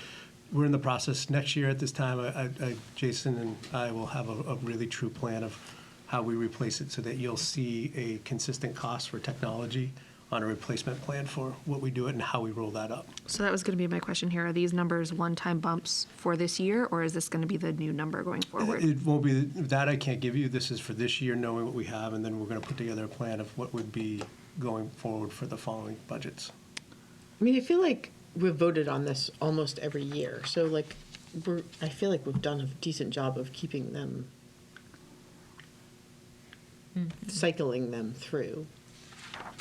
we're in the process. Next year at this time, Jason and I will have a really true plan of how we replace it so that you'll see a consistent cost for technology on a replacement plan for what we do it and how we roll that up. So that was going to be my question here. Are these numbers one-time bumps for this year, or is this going to be the new number going forward? It won't be, that I can't give you. This is for this year, knowing what we have, and then we're going to put together a plan of what would be going forward for the following budgets. I mean, I feel like we've voted on this almost every year. So like, I feel like we've done a decent job of keeping them, cycling them through.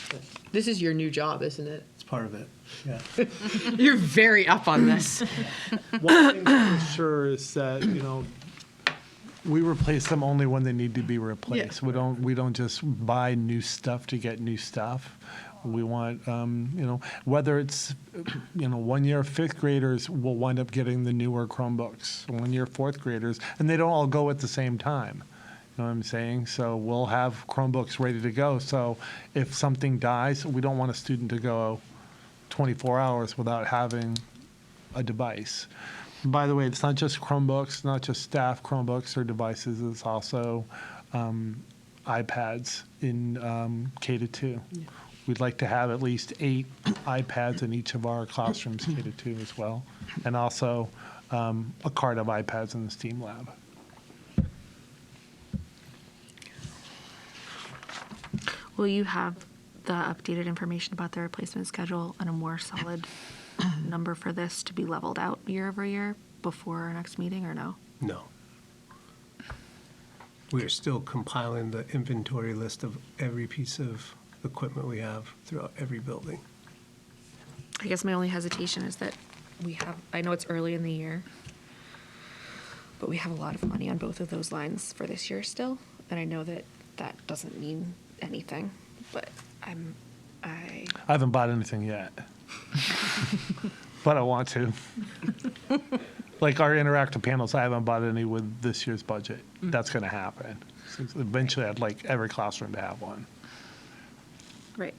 But this is your new job, isn't it? It's part of it, yeah. You're very up on this. One thing for sure is that, we replace them only when they need to be replaced. We don't just buy new stuff to get new stuff. We want, whether it's, 1 year fifth graders will wind up getting the newer Chromebooks, 1 year fourth graders, and they don't all go at the same time. You know what I'm saying? So we'll have Chromebooks ready to go. So if something dies, we don't want a student to go 24 hours without having a device. And by the way, it's not just Chromebooks, not just staff Chromebooks or devices. It's also iPads in K-2. Yeah. We'd like to have at least 8 iPads in each of our classrooms, K-2 as well, and also a cart of iPads in the STEAM lab. Will you have the updated information about the replacement schedule and a more solid number for this to be leveled out year over year before our next meeting, or no? No. We are still compiling the inventory list of every piece of equipment we have throughout every building. I guess my only hesitation is that I know it's early in the year, but we have a lot of money on both of those lines for this year still. And I know that that doesn't mean anything, but I haven't bought anything yet, but I want to. Like our interactive panels, I haven't bought any with this year's budget. That's going to happen. So eventually, I'd like every classroom to have one. Right.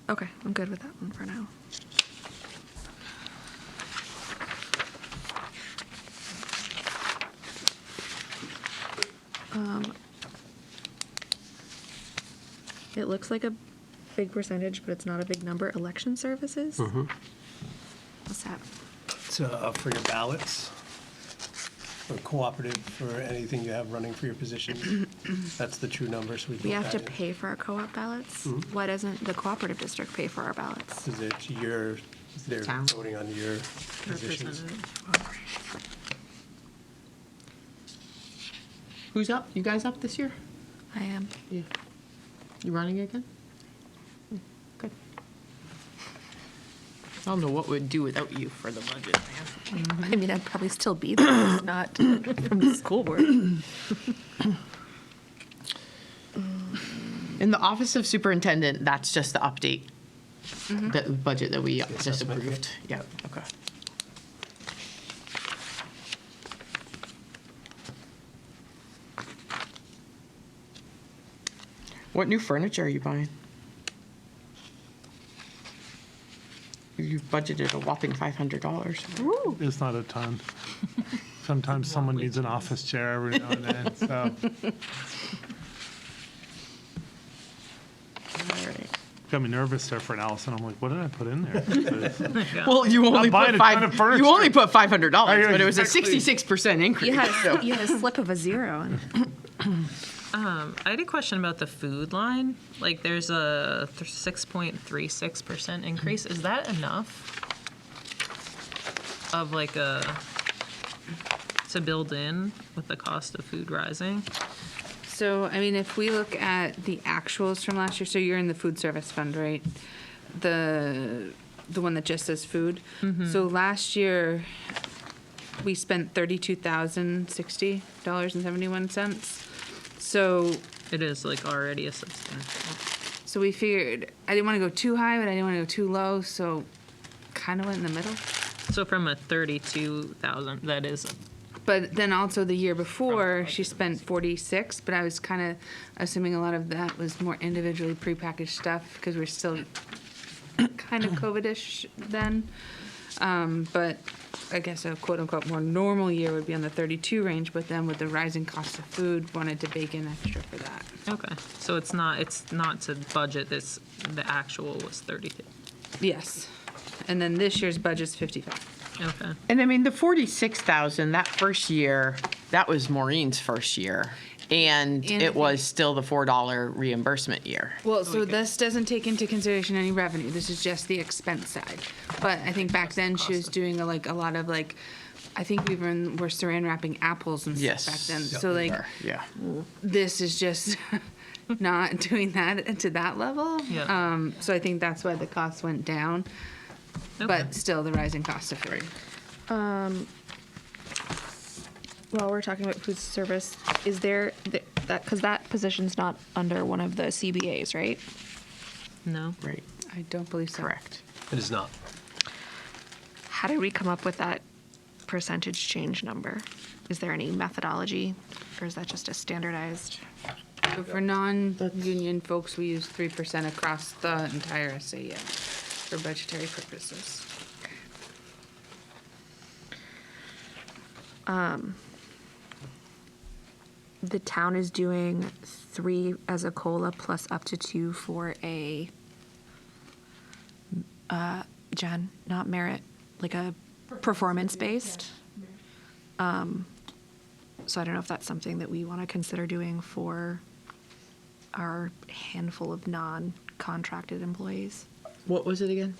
Okay, I'm good with that one for now. It looks like a big percentage, but it's not a big number. Election services? What's that? It's for your ballots, or cooperative for anything you have running for your position. That's the true number, so we We built have to that in. pay for our co-op ballots? Why doesn't the cooperative district pay for our ballots? Because they're Town. voting on your positions. Who's up? You guys up this year? I am. Yeah. You running again? Good. I don't know what we'd do without you for the budget, man. I mean, I'd probably still be there, just not from the school board. In the Office of Superintendent, that's just the update, the budget that we just assessment, approved. Yeah, okay. What new furniture are you buying? You've budgeted a whopping $500. It's not a ton. Sometimes someone needs an office chair every now and then, so. All right. got me nervous there for an Allison. I'm like, what did I put in there? Well, you only buying put a ton of furniture. you only put $500, Yeah, but it was a exactly. 66% increase. so. You had a slip of a zero. I had a question about the food line. Like, there's a 6.36% increase. Is that enough of like to build in with the cost of food rising? So, I mean, if we look at the actuals from last year, so you're in the food service fund, right? The one that just says food. So last year, we spent $32,060.71. So It is like already a substantial. So we figured I didn't want to go too high, but I didn't want to go too low, so kind of went in the middle. So from a 32,000, that is, But then also the year before, she spent 46, but I was kind of assuming a lot of that was more individually prepackaged stuff because we're still kind of COVID-ish then. But I guess a quote-unquote more normal year would be on the 32 range, but then with the rising cost of food, wanted to bake in extra for that. okay. So it's not to budget this, the actual was 32. Yes. And then this year's budget's 55. Okay. And I mean, the 46,000, that first year, that was Maureen's first year. And And it was still the $4 reimbursement year. Well, so this doesn't take into consideration any revenue. This is just the expense side. But I think back then she was doing a lot of I think were saran wrapping apples and Yes. stuff back then. Yep, So we were, yeah. this is just not doing that to that level. Yeah. So I think that's why the costs went down. Okay. But still the rising cost of food. While we're talking about food service, is there that because that position's not under one of the CBAs, right? No. Right, I don't believe so. correct. It is not. How did we come up with that percentage change number? Is there any methodology, or is that just a standardized? So for non-union folks, we use 3% across the entire SAU for budgetary purposes. The town is doing 3 as a COLA plus up to 2 for a, Jen, not merit, like a performance-based. So I don't know if that's something that we want to consider doing for our handful of non-contracted employees. What was it again?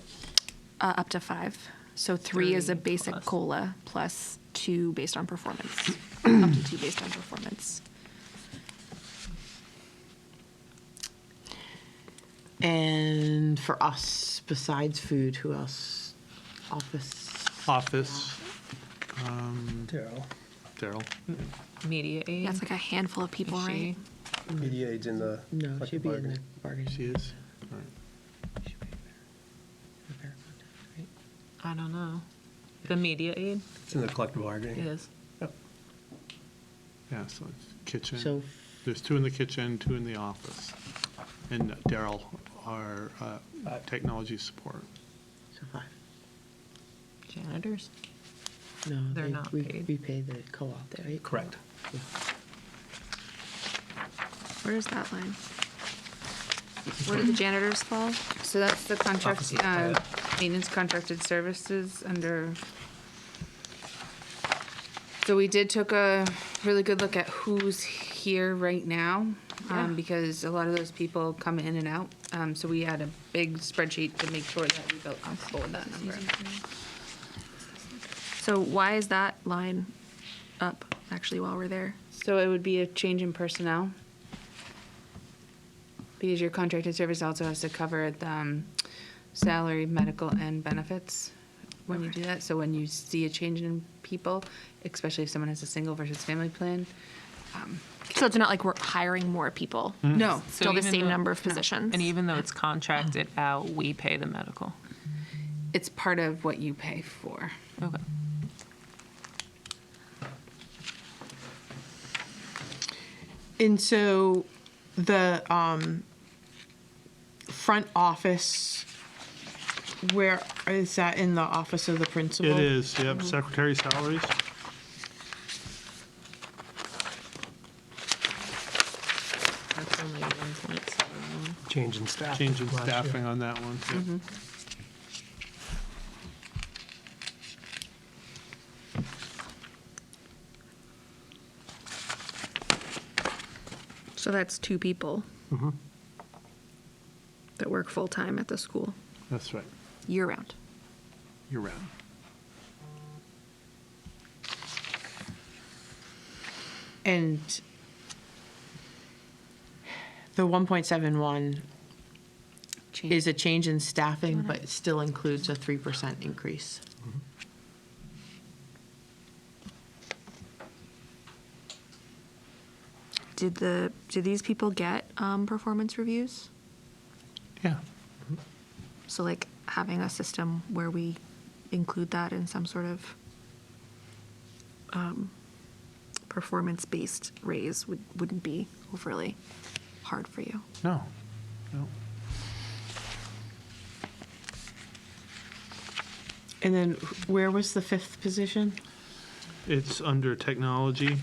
Up to 5. So 3 is a 3 basic plus. COLA plus 2 based on performance. Up to 2 based on performance. And for us, besides food, who else? Office. Office, Daryl. Daryl. Media aid. That's like a handful of people, Is she- right? Media aids in the No, collective she'd be in bargaining. the bargaining. She is. All right. She'd be there. Right? I don't know. The media aid It's in the collective bargaining. is. Yep. Yeah, so it's kitchen. So There's 2 in the kitchen, 2 in the office. And Daryl, our technology support. So 5. Janitors. No, They're not we, paid. we pay the co-op, right? Correct. Where is that line? Where do the janitors fall? So that's the contract, Office of- maintenance contracted services under. So we took a really good look at who's here right now, because a lot of those people come in and out. So we had a big spreadsheet to make sure that we felt comfortable with that number. So why is that line up, actually, while we're there? So it would be a change in personnel. Because your contracted service also has to cover the salary, medical, and benefits when you do that. So when you see a change in people, especially if someone has a single versus family plan, So it's not like we're hiring more people. no. Still the even same though- number of positions. And even though it's contracted out, we pay the medical. It's part of what you pay for. Okay. And so the front office, where is that in the office of the principal? It is, yep, secretary salaries. That's only 1.71. Change in staff. change in last year. staffing on that one. Yeah. So that's 2 people that work full-time at the school, That's right, year-round. year round. And the 1.71 is a change in staffing, but it still includes a 3% increase. Did these people get performance reviews? Yeah, So like having a system where we include that in some sort of performance-based raise wouldn't be overly hard for you. no, no. And then where was the 5th position? It's under technology.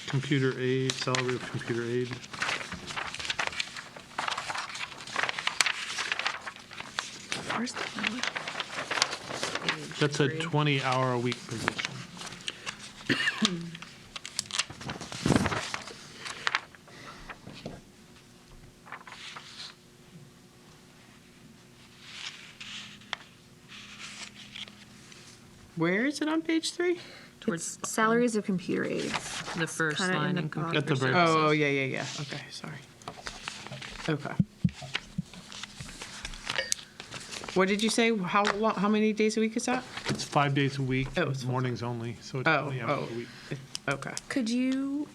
Computer aid, salary of computer aid. Where's the That's a 20-hour-a-week position. Where is it on page 3? It's salaries of computer aides. The first kinda in line the in bottom. At the computer very- services. Oh, yeah. Okay, sorry. Okay. What did you say? How many days a week is that? It's 5 days a week, Oh, it's mornings only, so it's Oh, 20 hours oh. a week. Okay. Could you,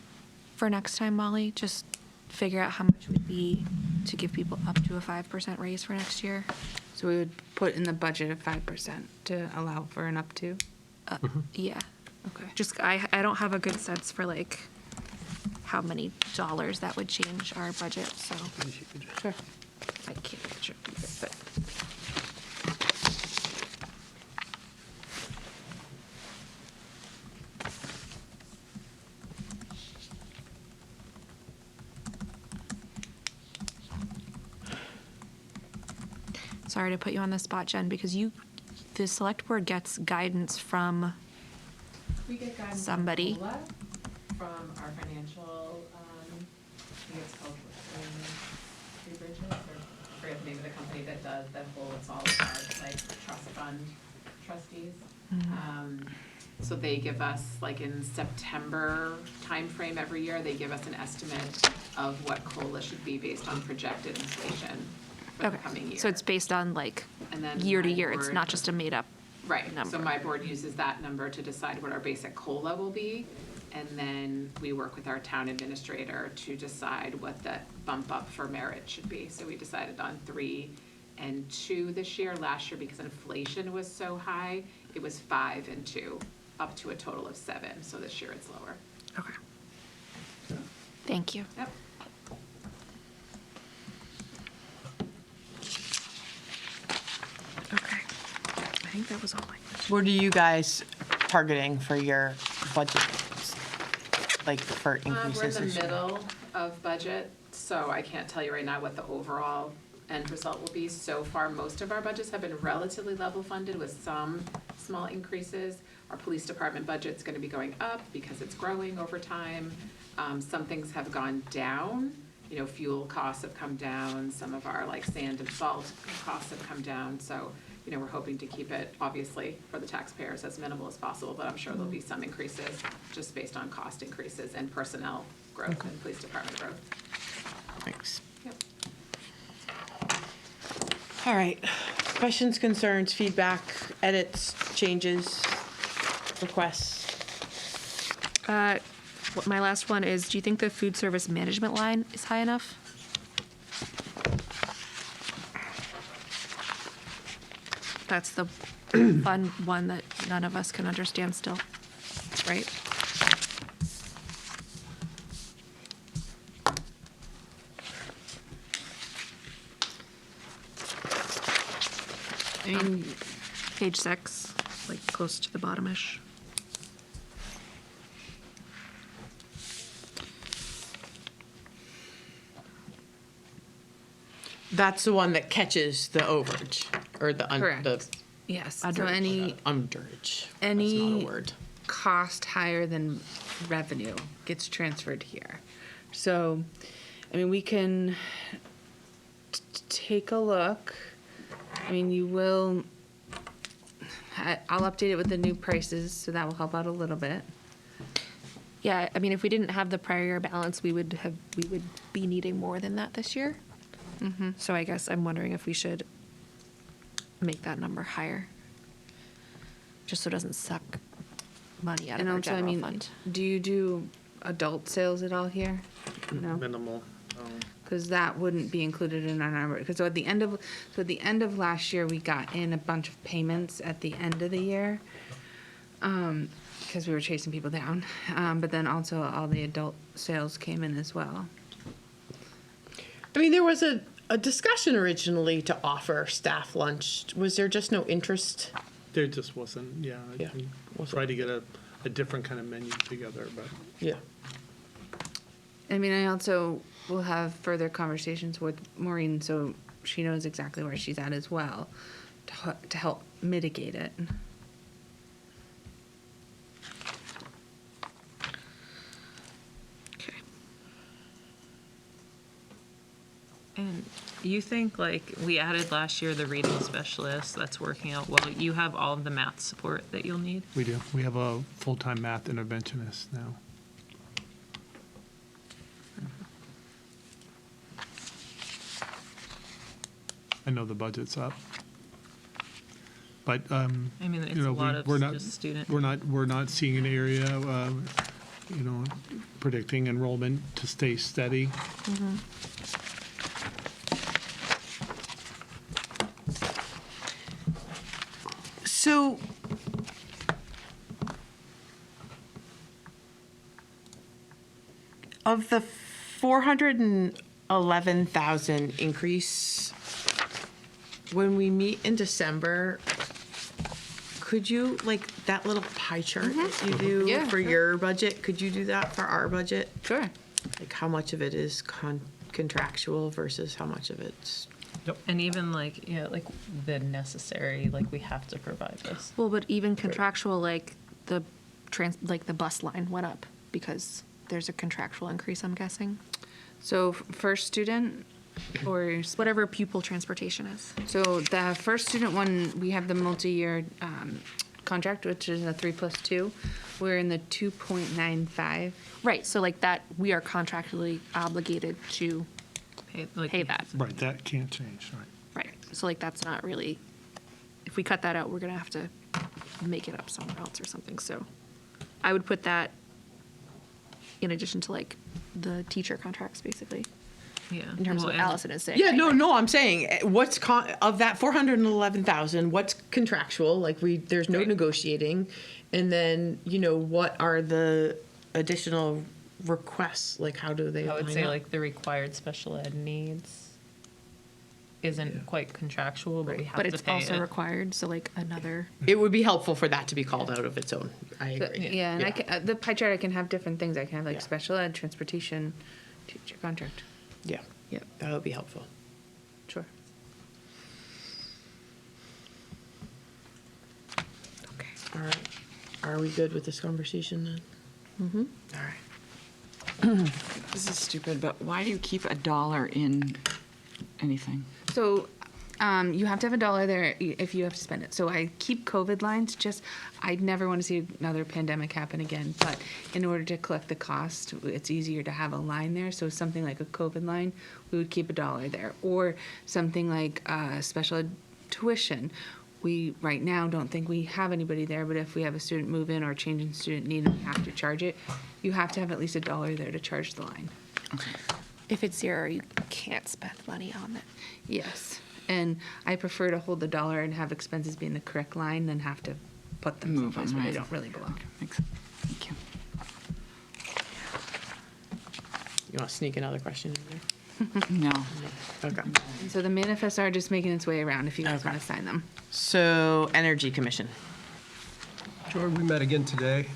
for next time, Molly, just figure out how much it would be to give people up to a 5% raise for next year? So we would put in the budget of 5% to allow for an up to. Yeah. Okay. Just, I don't have a good sense for like how many dollars that would change our budget, so Sure. I can't picture it either, but. Sorry to put you on the spot, Jen, because the select board gets guidance from We get guidance Somebody. from COLA, from our financial, I think it's called Three Bridges, or I forget the name of the company that does, that holds all of our, like, trust fund trustees. So they give us, like, in September timeframe every year, they give us an estimate of what COLA should be based on projected inflation for the Okay, coming year. so it's based on like And then year to my year, it's board- not just a made up. Right, so number. my board uses that number to decide what our basic COLA will be. And then we work with our town administrator to decide what that bump up for merit should be. So we decided on 3 and 2 this year. Last year, because inflation was so high, it was 5 and 2, up to a total of 7. So this year it's lower. Okay. Thank you. Yep. Okay. I think that was all my questions. What are you guys targeting for your budget? Like for increases? We're in the this year? middle of budget, so I can't tell you right now what the overall end result will be. So far, most of our budgets have been relatively level funded with some small increases. Our police department budget's gonna be going up because it's growing over time. Some things have gone down, you know, fuel costs have come down, some of our like sand and salt costs have come down. So, you know, we're hoping to keep it, obviously, for the taxpayers as minimal as possible, but I'm sure there'll be some increases just based on cost increases and personnel growth and police department growth. Thanks. Yep. All right. Questions, concerns, feedback, edits, changes, requests? My last one is, do you think the food service management line is high enough? That's the fun one that none of us can understand still, right? I mean, page 6, like close to the bottomish. That's the one that catches the overage, or the Correct. Yes. So underage. any That's not any- a word. cost higher than revenue gets transferred here. So, I mean, we can take a look. I mean, you will. I'll update it with the new prices, so that will help out a little bit. Yeah, I mean, if we didn't have the prior year balance, we would be needing more than that this year. So I guess I'm wondering if we should make that number higher, just so it doesn't suck money out And of our also, I general mean, fund. do you do adult sales at all here? No. Minimal. Because that wouldn't be included in our number. Because at the end of last year, we got in a bunch of payments at the end of the year, because we were chasing people down. But then also all the adult sales came in as well. I mean, there was a discussion originally to offer staff lunch. Was there just no interest? There just wasn't, yeah. Yeah, I tried to get a different kind of menu together, but Yeah. I mean, I also will have further conversations with Maureen, so she knows exactly where she's at as well, to help mitigate it. Okay. And you think, like, we added last year the reading specialist, that's working out well. You have all of the math support that you'll need? we do. We have a full-time math interventionist now. I know the budget's up. But, I mean, it's you know, a lot of we're not, just student. we're not seeing an area, you know, predicting enrollment to stay steady. So, of the 411,000 increase, when we meet in December, could you, like, that little pie chart that you do Yeah, for sure. your budget, could you do that for our budget? Sure. Like, how much of it is contractual versus how much of it's? And even like, yeah, like the necessary, like we have to provide this. Well, but even contractual, like the the bus line went up because there's a contractual increase, I'm guessing. So first student, or Whatever pupil transportation is. so the first student one, we have the multi-year contract, which is a 3+2. We're in the 2.95. Right, so like that, we are contractually obligated to pay that. Right, that can't change, right. Right, so like that's not really, if we cut that out, we're gonna have to make it up somewhere else or something, so I would put that in addition to like the teacher contracts, basically, Yeah. in terms Well, of what and- Allison is saying. Yeah, right? no, I'm saying, what's, of that 411,000, what's contractual, like, there's no Right. negotiating, and then, you know, what are the additional requests, like, how do they I would line say up? like the required special ed needs isn't quite contractual, but we have But to it's pay also it. required, so like another, It would be helpful for that to be called out of its own, I But, agree. yeah, and I can, the pie chart, I can have different things. I can have like Yeah. special ed, transportation, teacher contract. Yeah, Yep, that would be helpful. sure. Okay, all right. Are we good with this conversation then? Mm-hmm. All right. This is stupid, but why do you keep $1 in anything? So, you have to have $1 there if you have to spend it. So I keep COVID lines, I'd never want to see another pandemic happen again. But in order to collect the cost, it's easier to have a line there. So something like a COVID line, we would keep $1 there. Or something like special ed tuition. We, right now, don't think we have anybody there, but if we have a student move in or change in student need and we have to charge it, you have to have at least $1 there to charge the line. if it's zero, you can't spend money on it. Yes, and I prefer to hold $1 and have expenses be in the correct line than have to put them Move someplace them, where they right. don't really belong. Thanks. Thank you. You want to sneak another question in there? No. Okay. And so the manifests are just making its way around if you guys Okay. want to sign them. So, Energy Commission. Sure, we met again today.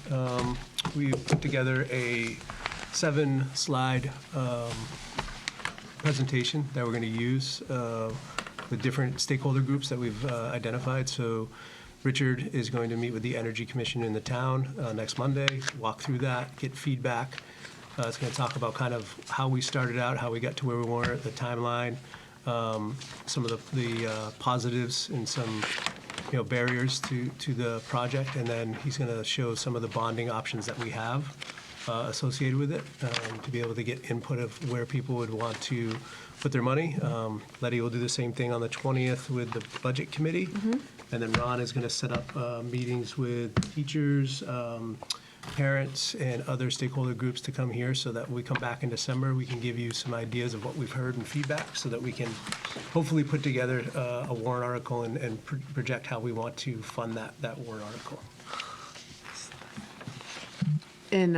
We put together a 7-slide presentation that we're going to use with different stakeholder groups that we've identified. So Richard is going to meet with the Energy Commission in the town next Monday, walk through that, get feedback. It's going to talk about kind of how we started out, how we got to where we were, the timeline, some of the positives and some barriers to the project, and then he's going to show some of the bonding options that we have associated with it to be able to get input of where people would want to put their money. Letty will do the same thing on the 20th with the budget committee, and then Ron is going to set up meetings with teachers, parents, and other stakeholder groups to come here so that when we come back in December, we can give you some ideas of what we've heard and feedback so that we can hopefully put together a warrant article and project how we want to fund that warrant article. And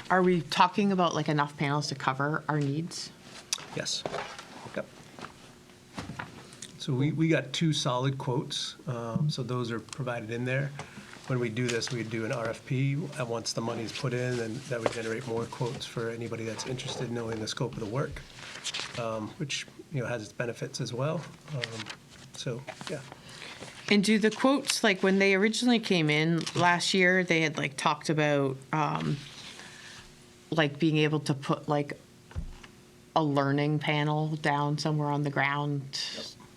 are we talking about like enough panels to cover our needs? Yes. Yep. So we got 2 solid quotes, so those are provided in there. When we do this, we do an RFP, and once the money's put in, and that would generate more quotes for anybody that's interested in knowing the scope of the work, which has its benefits as well. So, yeah. And do the quotes, like when they originally came in last year, they had like talked about like being able to put like a learning panel down somewhere on the ground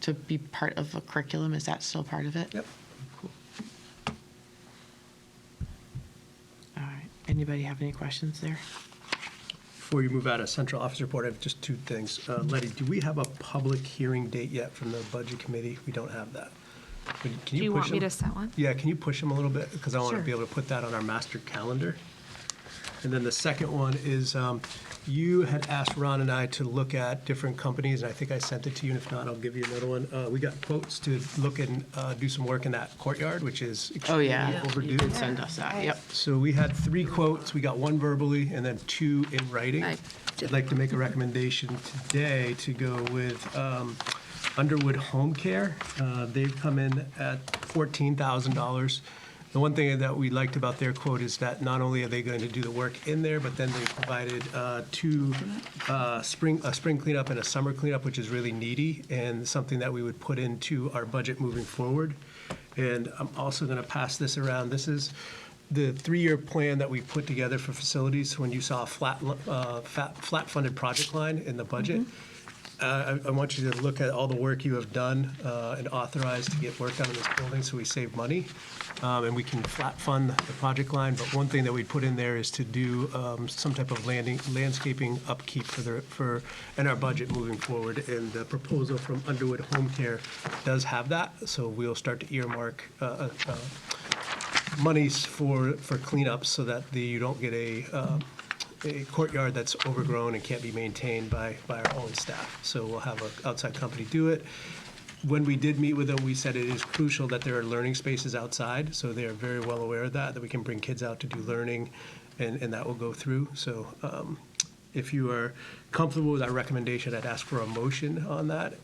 to be part of a curriculum. Is that still part of it? Yep. All right. Anybody have any questions there? Before you move out of central office report, I have just 2 things. Letty, do we have a public hearing date yet from the budget committee? We don't have that. Can Do you want push me them? to set one? Yeah, can you push them a little bit? Because I want to Sure. be able to put that on our master calendar. And then the second one is you had asked Ron and I to look at different companies, and I think I sent it to you, and if not, I'll give you another one. We got quotes to look and do some work in that courtyard, which is Oh, extremely yeah. overdue. You did send us that. Yep. So we had 3 quotes. We got 1 verbally and then 2 in writing. I did. I'd like to make a recommendation today to go with Underwood Home Care. They've come in at $14,000. The one thing that we liked about their quote is that not only are they going to do the work in there, but then they provided 2 a spring cleanup and a summer cleanup, which is really needy and something that we would put into our budget moving forward. And I'm also going to pass this around. This is the 3-year plan that we put together for facilities. When you saw a flat-funded project line in the budget, I want you to look at all the work you have done and authorized to get work done in this building so we save money. And we can flat fund the project line, but one thing that we put in there is to do some type of landscaping upkeep in our budget moving forward. And the proposal from Underwood Home Care does have that, so we'll start to earmark monies for cleanups so that you don't get a courtyard that's overgrown and can't be maintained by our own staff. So we'll have an outside company do it. When we did meet with them, we said it is crucial that there are learning spaces outside, so they are very well aware of that we can bring kids out to do learning, and that will go through. So if you are comfortable with our recommendation, I'd ask for a motion on that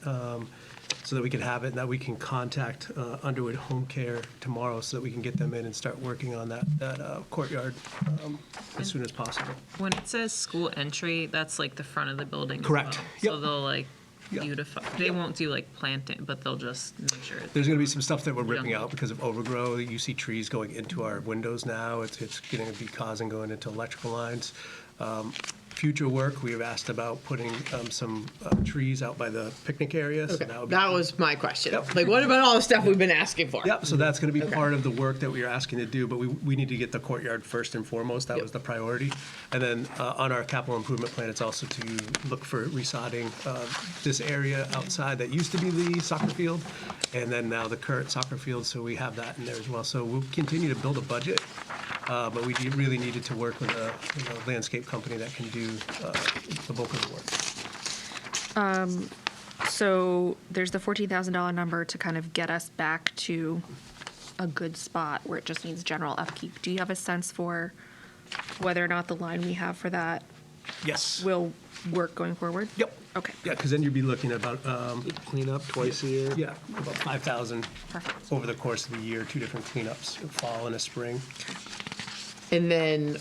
so that we can have it and that we can contact Underwood Home Care tomorrow so that we can get them in and start working on that courtyard as soon as possible. When it says school entry, that's like the front of the building as Correct. well. Yep. So they'll like Yep. beautify. They won't do like planting, but they'll just make sure. There's going to be some stuff that we're ripping Yeah. out because of overgrow. You see trees going into our windows now. It's going to be causing going into electrical lines. Future work, we have asked about putting some trees out by the picnic area. So that would be That was my question. Yep. Like, what about all the stuff we've been asking for? Yep, so that's going to be Okay. part of the work that we are asking to do, but we need to get the courtyard first and foremost. That Yep. was the priority. And then on our capital improvement plan, it's also to look for resodding this area outside that used to be the soccer field, and then now the current soccer field, so we have that in there as well. So we'll continue to build a budget, but we really needed to work with a landscape company that can do the bulk of the work. So there's the $14,000 number to kind of get us back to a good spot where it just needs general upkeep. Do you have a sense for whether or not the line we have for that Yes. will work going forward? Yep. Okay. Yeah, because then you'd be looking at about, Clean up twice a year. yeah, about 5,000 Perfect. over the course of the year, 2 different cleanups, a fall and a spring. And then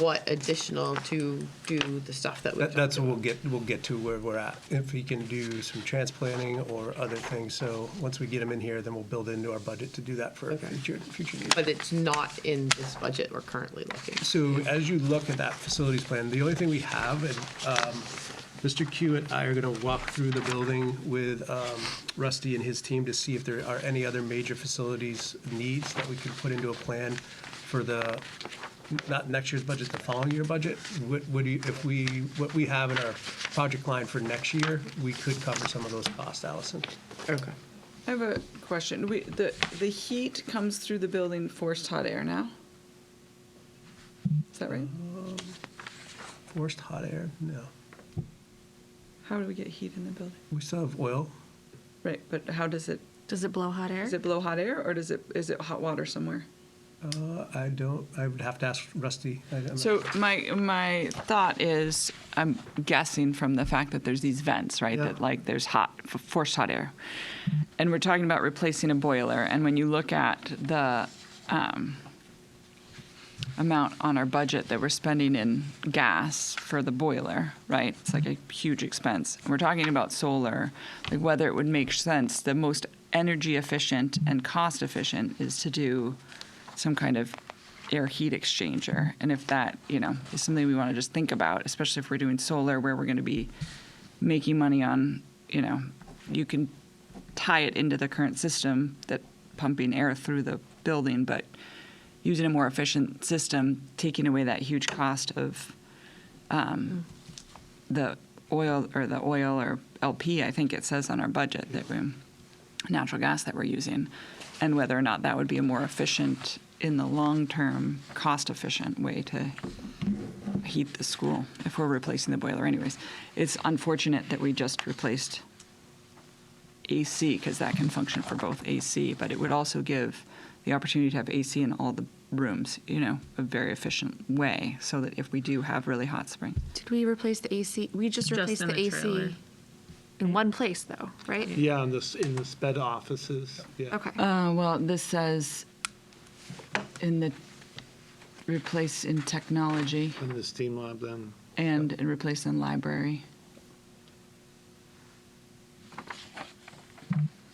what additional to do the stuff that we talked That's what about? we'll get to where we're at, if he can do some transplanting or other things. So once we get him in here, then we'll build into our budget to do that for Okay. future needs. But it's not in this budget we're currently looking. So as you look at that facilities plan, the only thing we have, and Mr. Q and I are going to walk through the building with Rusty and his team to see if there are any other major facilities needs that we could put into a plan for the, not next year's budget, the following year budget. What we have in our project line for next year, we could cover some of those costs, Allison. Okay. I have a question. The heat comes through the building forced hot air now? Is that right? Forced hot air? No. How do we get heat in the building? We still have oil. Right, but how does it, Does it blow hot air? does it blow hot air or is it hot water somewhere? I would have to ask Rusty. So my thought is, I'm guessing from the fact that there's these vents, right? Yeah. That like there's forced hot air. And we're talking about replacing a boiler. And when you look at the amount on our budget that we're spending in gas for the boiler, right? It's like a huge expense. And we're talking about solar, like whether it would make sense, the most energy efficient and cost efficient is to do some kind of air heat exchanger. And if that, is something we want to just think about, especially if we're doing solar where we're going to be making money on, you can tie it into the current system that pumping air through the building, but using a more efficient system, taking away that huge cost of the oil or LP, I think it says on our budget that natural gas that we're using, and whether or not that would be a more efficient, in the long term, cost efficient way to heat the school if we're replacing the boiler anyways. It's unfortunate that we just replaced AC because that can function for both AC, but it would also give the opportunity to have AC in all the rooms, a very efficient way, so that if we do have really hot spring. Did we replace the AC? We just replaced in the the AC trailer. in one place, though, right? Yeah, in the sped offices, yeah. Okay. Well, this says in the replace in technology In the steam lab then. and in replace in library.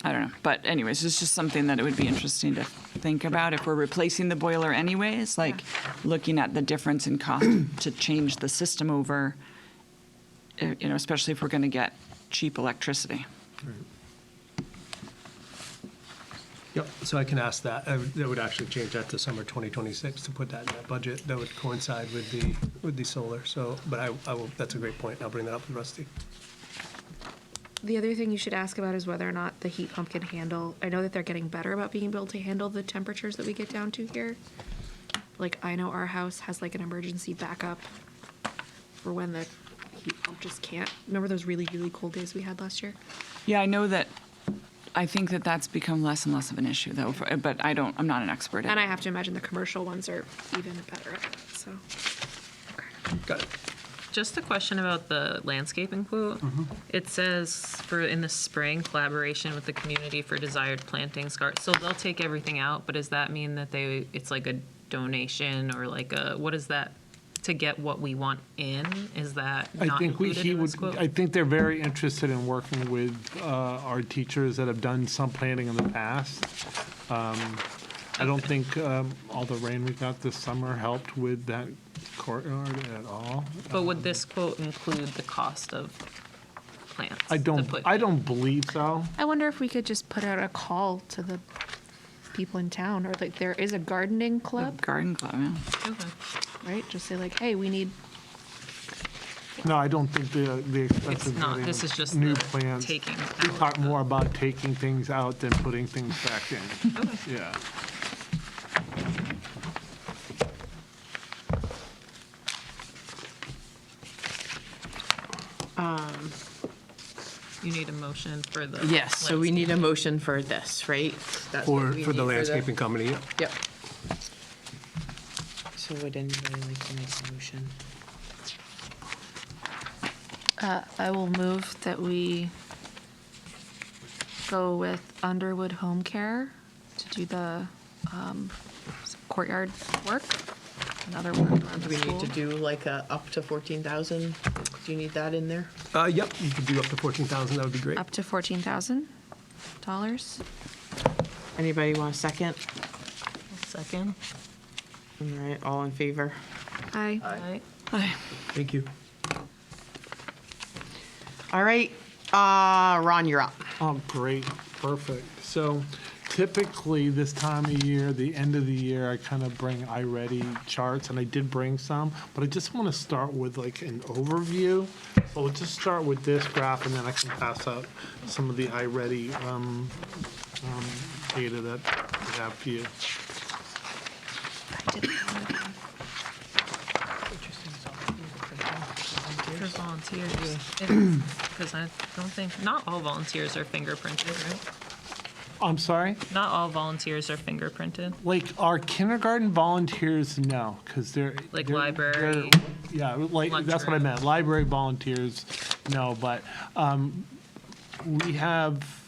I don't know. But anyways, it's just something that it would be interesting to think about if we're replacing the boiler anyways, like looking at the difference in cost to change the system over, especially if we're going to get cheap electricity. Yep, so I can ask that. That would actually change that to summer 2026 to put that in that budget. That would coincide with the solar. So, but I will, that's a great point. I'll bring that up with Rusty. The other thing you should ask about is whether or not the heat pump can handle. I know that they're getting better about being able to handle the temperatures that we get down to here. Like, I know our house has like an emergency backup for when the heat pump just can't. Remember those really, really cold days we had last year? Yeah, I know that. I think that that's become less and less of an issue, though. But I'm not an expert. And I have to imagine the commercial ones are even better at that. So, Got it. Just a question about the landscaping quote. It says in the spring, collaboration with the community for desired plantings. So they'll take everything out, but does that mean that it's like a donation or like what is that to get what we want in? Is that not included in this quote? I think they're very interested in working with our teachers that have done some planning in the past. I don't think all the rain we got this summer helped with that courtyard at all. But would this quote include the cost of plants? I to put don't believe so. I wonder if we could just put out a call to the people in town, or like there is a gardening club, Garden club, yeah. Okay. right? Just say like, hey, we need. No, I don't think the expense It's of not. getting This is just new the plants. taking We out talk the- more about taking things out than putting things back in. Yeah. You need a motion for the. Yes, so we need a motion for this, right? That's what we For the need landscaping company, yeah. Yep. So would anybody like to make a motion? I will move that we go with Underwood Home Care to do the courtyard work. another one around Do the we need to school. do like a up to 14,000? Do you need that in there? Yep, you could do up to 14,000, that would be great. Up to $14,000. Anybody want a second? Second. All right, all in favor? Aye. Aye. Thank you. All right, Ron, you're up. Oh, great, perfect. So typically this time of year, the end of the year, I kind of bring iReady charts, and I did bring some, but I just want to start with like an overview. So we'll just start with this graph, and then I can pass out some of the iReady data that we have for you. For volunteers, because I don't think, not all volunteers are fingerprinted, right? I'm sorry? Not all volunteers are fingerprinted. Like our kindergarten volunteers, no, because they're Like they're- library, yeah, like that's what I lunchroom. meant. Library volunteers, no, but we have.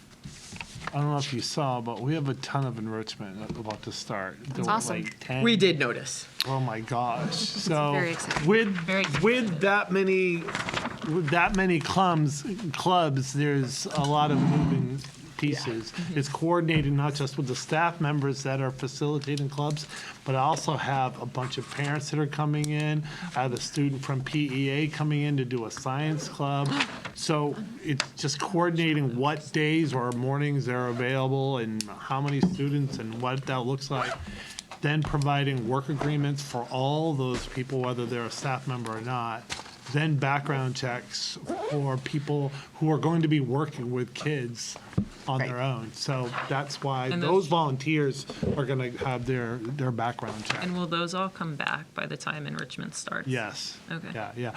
I don't know if you saw, but we have a ton of enrichment about to start. There were awesome. like 10. We did notice. Oh my gosh! So very exciting. with that many clubs, there's a lot of moving pieces. It's coordinated not just with the staff members that are facilitating clubs, but I also have a bunch of parents that are coming in. I have a student from PEA coming in to do a science club. So it's just coordinating what days or mornings they're available and how many students and what that looks like. Then providing work agreements for all those people, whether they're a staff member or not. Then background checks for people who are going to be working with kids on their Right. own. So that's why And those those- volunteers are going to have their background check. And will those all come back by the time enrichment starts? Yes. Okay. Yeah.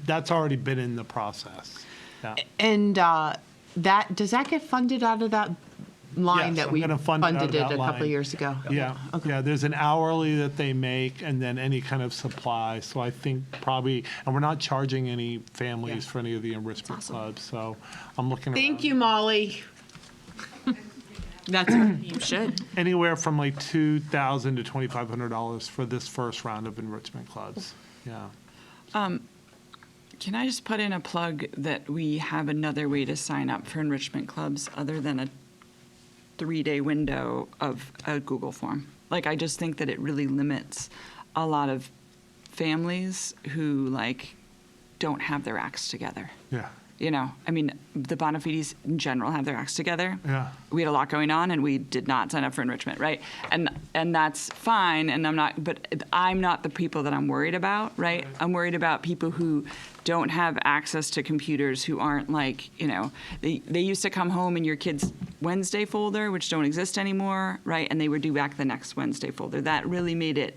That's already been in the process. Yeah. And does that get funded out of that line Yes, that I'm we gonna fund it out of funded it that a couple line. of years ago? Yeah, yeah, there's an hourly that they make and then any kind of supply. So I think probably, and we're not charging any families for any of the enrichment clubs. So I'm looking Thank around you, Molly. That's You should. anywhere from like $2,000 to $2,500 for this first round of enrichment clubs. Yeah. Can I just put in a plug that we have another way to sign up for enrichment clubs other than a 3-day window of a Google form? Like, I just think that it really limits a lot of families who, like, don't have their acts together. Yeah. You know, I mean, the Bonafides in general have their acts together. Yeah. We had a lot going on, and we did not sign up for enrichment, right? And that's fine. And I'm not the people that I'm worried about, right? I'm worried about people who don't have access to computers, who aren't like, you know, they used to come home in your kid's Wednesday folder, which don't exist anymore, right? And they were due back the next Wednesday folder. That really made it.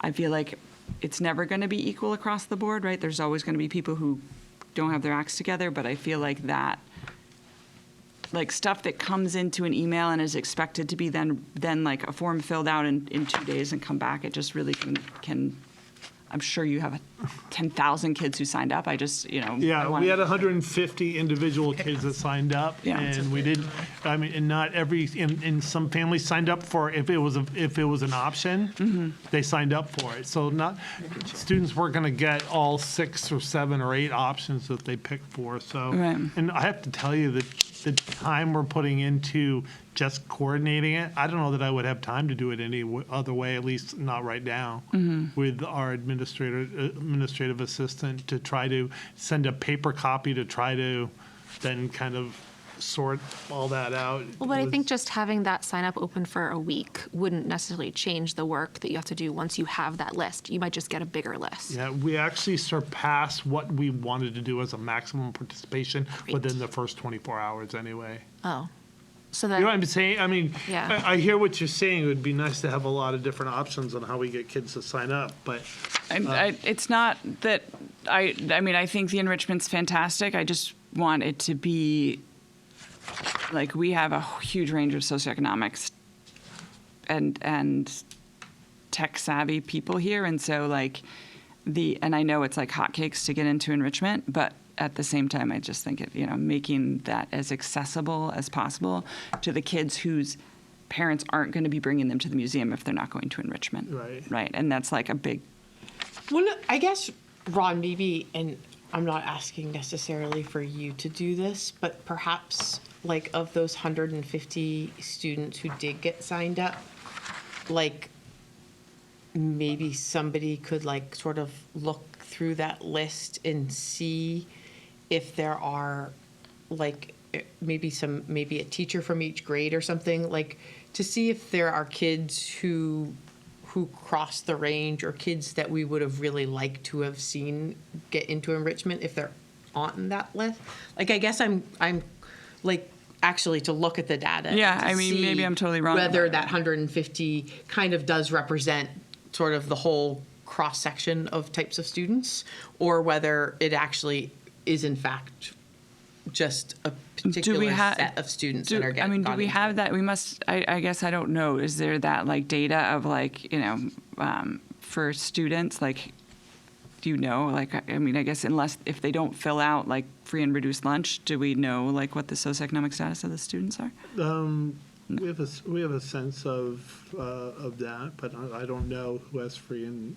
I feel like it's never going to be equal across the board, right? There's always going to be people who don't have their acts together, but I feel like that, like stuff that comes into an email and is expected to be then like a form filled out in 2 days and come back, it just really can I'm sure you have 10,000 kids who signed up. I just, you know. I Yeah, wanna- we had 150 individual kids that signed up, Yeah. and we didn't. I mean, and not every. And some families signed up for if it was an option, they signed up for it. So not students weren't going to get all 6 or 7 or 8 options that they picked for. So, Right. and I have to tell you that the time we're putting into just coordinating it, I don't know that I would have time to do it any other way, at least not right now, with our administrative assistant to try to send a paper copy to try to then kind of sort all that out. Well, but I was- think just having that sign up open for a week wouldn't necessarily change the work that you have to do once you have that list. You might just get a bigger list. Yeah, we actually surpassed what we wanted to do as a maximum participation within the first 24 hours anyway. Oh. So You know what that, I'm saying? I mean, Yeah. I hear what you're saying. It would be nice to have a lot of different options on how we get kids to sign up, but It's not that I mean, I think the enrichment's fantastic. I just want it to be like we have a huge range of socioeconomics and tech savvy people here, and so like and I know it's like hotcakes to get into enrichment, but at the same time, I just think it, you know, making that as accessible as possible to the kids whose parents aren't going to be bringing them to the museum if they're not going to enrichment. Right. Right, and that's like a big, Well, I guess, Ron, maybe, and I'm not asking necessarily for you to do this, but perhaps, like, of those 150 students who did get signed up, like, maybe somebody could, like, sort of look through that list and see if there are, like, maybe a teacher from each grade or something, like, to see if there are kids who cross the range, or kids that we would have really liked to have seen get into enrichment if they're on that list. Like, I guess I'm like, actually to look at the data. Yeah, and to I mean, maybe see I'm totally wrong Whether about that it. 150 kind of does represent sort of the whole cross section of types of students, or whether it actually is in fact just a particular set of students that are getting. I mean, do gone we into have it. that? We must, I guess I don't know. Is there that like data of like, for students, like, do you know? Like, I mean, I guess if they don't fill out like free and reduced lunch, do we know like what the socioeconomic status of the students are? We have a sense of that, but I don't know who has free and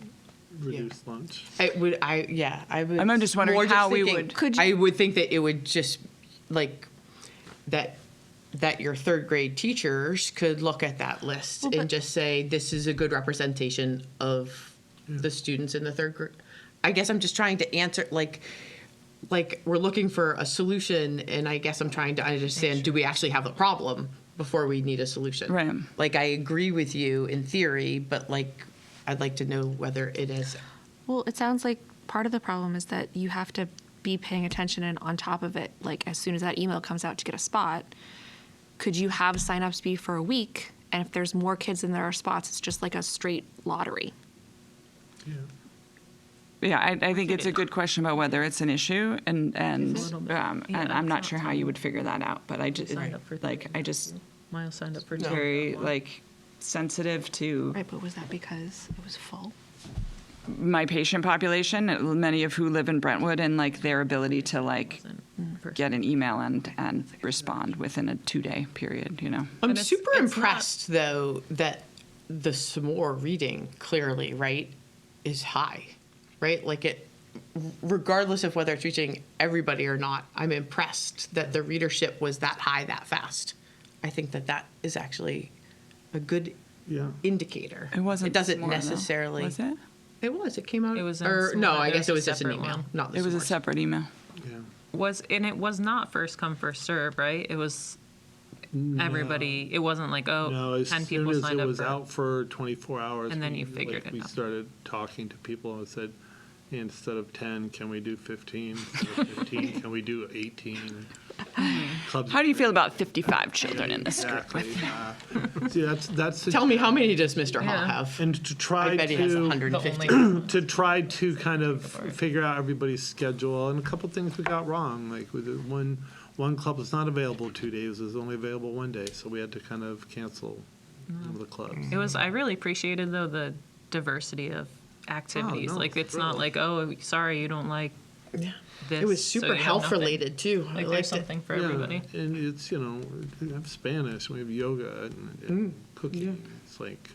reduced lunch. I would. I'm just wondering more how we thinking- would- Could you- I would think that it would just like that your third grade teachers could look at that list Well, and but- just say this is a good representation of the students in the third grade. I guess I'm just trying to answer like we're looking for a solution, and I guess I'm trying to understand, do we actually have the problem before we need a solution? Right. Like, I agree with you in theory, but like I'd like to know whether it is. Well, it sounds like part of the problem is that you have to be paying attention and on top of it. Like, as soon as that email comes out to get a spot, could you have signups be for a week? And if there's more kids than there are spots, it's just like a straight lottery. Yeah. Yeah, I think it's a good question about whether it's an issue, and little bit. and Yeah, I'm not it's sure not how you would figure that out. But I just Signed up for Miles signed up for two. very like sensitive to Right, but was that because it was full? my patient population, many of who live in Brentwood, and like their ability to like get an email and respond within a 2-day period. You know. I'm it's- super it's not- impressed, though, that the s'more reading clearly, right, is high, right? Like, it, regardless of whether it's reaching everybody or not, I'm impressed that the readership was that high that fast. I think that is actually a good Yeah. It indicator. wasn't. It doesn't S'more, though. necessarily. Was it? It was. It came out. It was in Or, S'more. no, I There guess it was was a just an separate email, one. not the It was a s'mores. separate email. Yeah. And it was not first come, first serve, right? It was everybody. It wasn't like, No, oh, as 10 soon people as signed it up was for out for 24 hours. And then you figured it We out. started talking to people and said, hey, instead of 10, can we do 15? Instead of 15, can we do 18? Clubs- How do you feel about 55 children in this group? Exactly. See, that's the- Tell me, how many does Mr. Hall Yeah. have? And to try I bet he has to 150. to try to kind of figure out everybody's schedule, and a couple things we got wrong. Like with one club was not available 2 days; it was only available 1 day, so we had to kind of cancel one of the clubs. It was. I really appreciated though the diversity of activities. no, like it's not really. like, oh, sorry, you don't like Yeah. this. It was so super you have health nothing. related, too. I Like there's liked it. something for Yeah, everybody. and it's we have Spanish, we have yoga, and cooking. It's like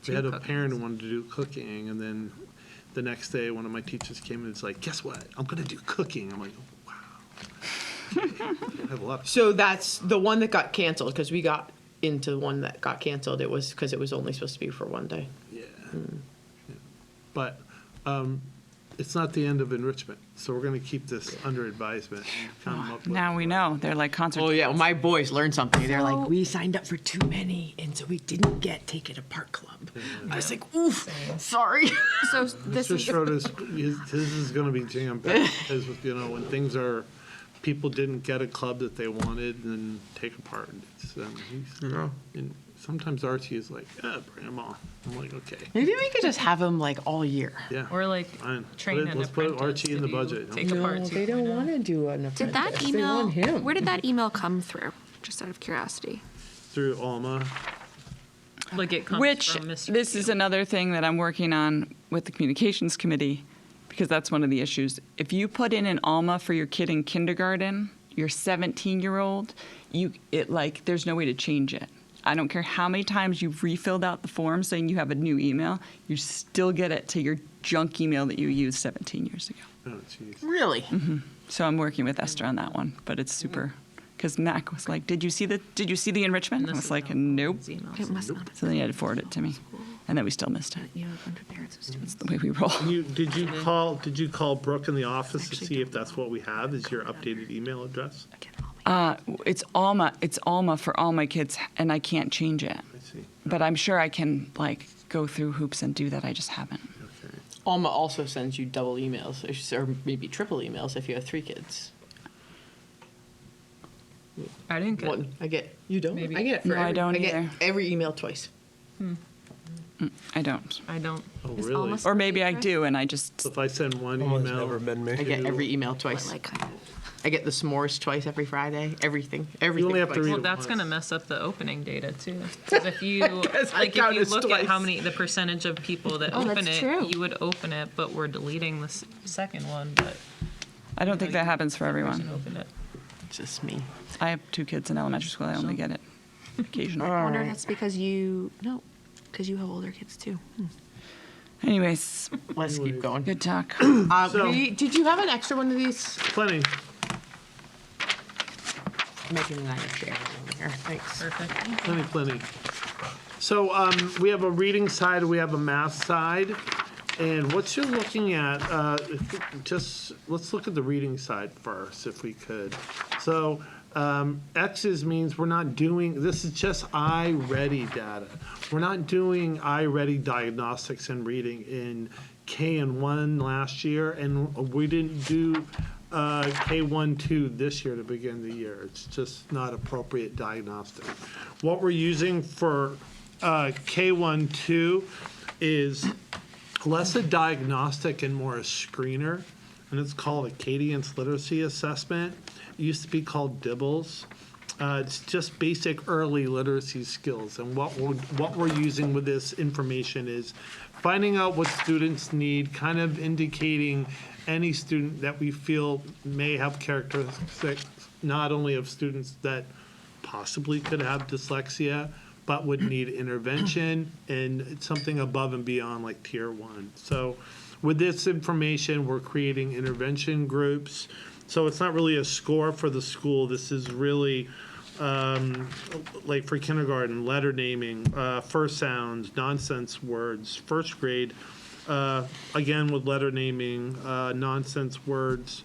we Two had a cookings. parent who wanted to do cooking, and then the next day one of my teachers came and it's like, guess what? I'm going to do cooking. I'm like, wow. I have a lot. So that's the one that got canceled, because we got into one that got canceled. It was because it was only supposed to be for 1 day. Yeah. Yeah. But it's not the end of enrichment, so we're going to keep this under advisement. And come up with, Now we know. They're like concert. Oh yeah, well, my boys learned something. They're So- like, we signed up for too many, and so we didn't get Take It Apart Club. I was like, oof, sorry. So this Mr. is Schroeder's, this is going to be jam-packed, because, when things are, people didn't get a club that they wanted, then take apart. It's, and sometimes Archie is like, yeah, bring them all. I'm like, okay, Maybe we could just have them like all year. yeah. Or like Fine. train an Let's put apprentice Archie in to the do budget. Take apart. they don't 2.0. want to do an apprentice. did that They email? want him. Where did that email come through? Just out of curiosity. Through Alma. Like it comes Which from Mr. this is Q. another thing that I'm working on with the communications committee, because that's one of the issues. If you put in an Alma for your kid in kindergarten, your 17-year-old, there's no way to change it. I don't care how many times you've refilled out the form saying you have a new email, you still get it to your junk email that you used 17 years ago. Oh, jeez. Really? So I'm working with Esther on that one, but it's super. Because Mac was like, "Did you see the enrichment?" I was like, "Nope." It must not So then he had to forward it to me, and then we still missed it. You know, a bunch of parents of students. That's the way we roll. Did you call Brooke in the office to see if that's what we have, is your updated email address? It's Alma for all my kids, and I can't change it. I see. But I'm sure I can like go through hoops and do that. I just haven't. Okay. Alma also sends you double emails, or maybe triple emails if you have 3 kids. I didn't get. One, I get. You don't? Maybe. I get it for No, I every, don't get either. every email twice. I don't. I don't. Oh, Is really? Alma Or maybe I do, and I just. So if I send one Almost email. never been me. I get every email twice. Like, I get the s'mores twice every Friday. Everything. only have to twice. read Well, it that's once. gonna mess up the opening data too. Because if you Because I like, if count you as look twice. at how many the percentage of people that Oh, open that's it, true. you would open it, but we're deleting the second one. But I don't think that happens for person everyone. opened it. Just me. I have 2 kids in elementary school. I only get it occasionally. I wonder if that's because you have older kids too. Anyways, Let's keep going. good talk. So- Did you have an extra one of these? Plenty. Megan and I are sharing over here. Thanks. Perfect. Plenty. So we have a reading side, we have a math side. And what you're looking at, let's look at the reading side first, if we could. So X's means we're not doing, this is just iReady data. We're not doing iReady diagnostics and reading in K1 last year, and we didn't do K1-2 this year to begin the year. It's just not appropriate diagnostic. What we're using for K1-2 is less a diagnostic and more a screener, and it's called a Cadence Literacy Assessment. It used to be called DIBELS. It's just basic early literacy skills, and what we're using with this information is finding out what students need, kind of indicating any student that we feel may have characteristics not only of students that possibly could have dyslexia, but would need intervention and something above and beyond like tier 1. So with this information, we're creating intervention groups. So it's not really a score for the school. This is really like for kindergarten, letter naming, first sounds, nonsense words, first grade, again with letter naming, nonsense words,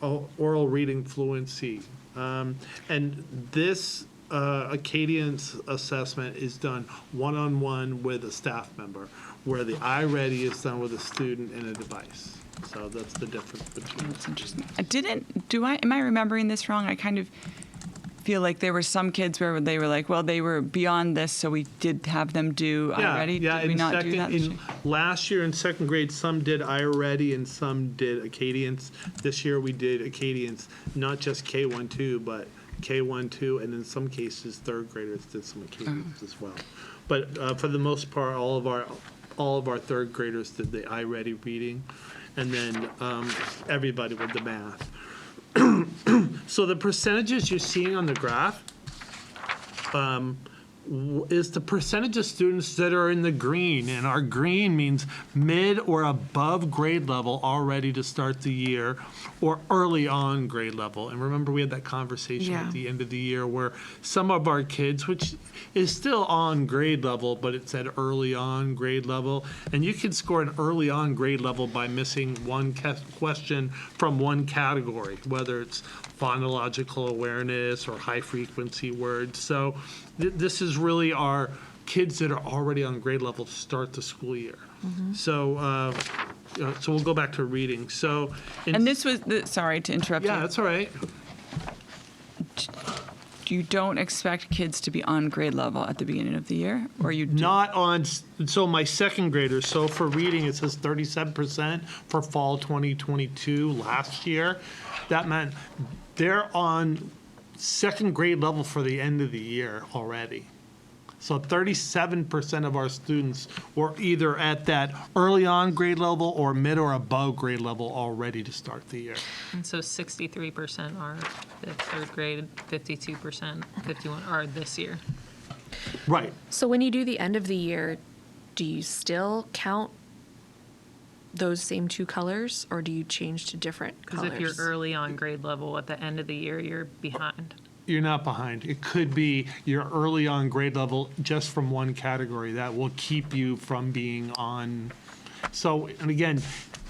oral reading fluency. And this Acadian's assessment is done one-on-one with a staff member, where the iReady is done with a student and a device. So that's the difference between. That's interesting. Am I remembering this wrong? I kind of feel like there were some kids where they were like, well, they were beyond this, so we did have them do iReady. Yeah, Did we in not do second, that this year? last year in second grade, some did iReady and some did Acadians. This year we did Acadians, not just K1-2, but K1-2, and in some cases, third graders did some Acadians as well. But for the most part, all of our third graders did the iReady reading, and then everybody with the math. So the percentages you're seeing on the graph is the percentage of students that are in the green, and our green means mid or above grade level already to start the year, or early on grade level. And remember, we had that conversation Yeah. at the end of the year where some of our kids, which is still on grade level, but it said early on grade level, and you can score an early on grade level by missing one question from one category, whether it's phonological awareness or high frequency words. So this is really our kids that are already on grade level to start the school year. So so we'll go back to reading. So And this was, sorry to interrupt yeah, you. that's all right. You don't expect kids to be on grade level at the beginning of the year, or you do? Not on, so my second graders, so for reading, it says 37% for fall 2022 last year. That meant they're on second grade level for the end of the year already. So 37% of our students were either at that early on grade level or mid or above grade level already to start the year. And so 63% are the third grade, 52%, 51 are this year. Right. So when you do the end of the year, do you still count those same two colors, or do you change to different Because colors? if you're early on grade level, at the end of the year, you're behind. You're not behind. It could be you're early on grade level just from one category that will keep you from being on. So, and again,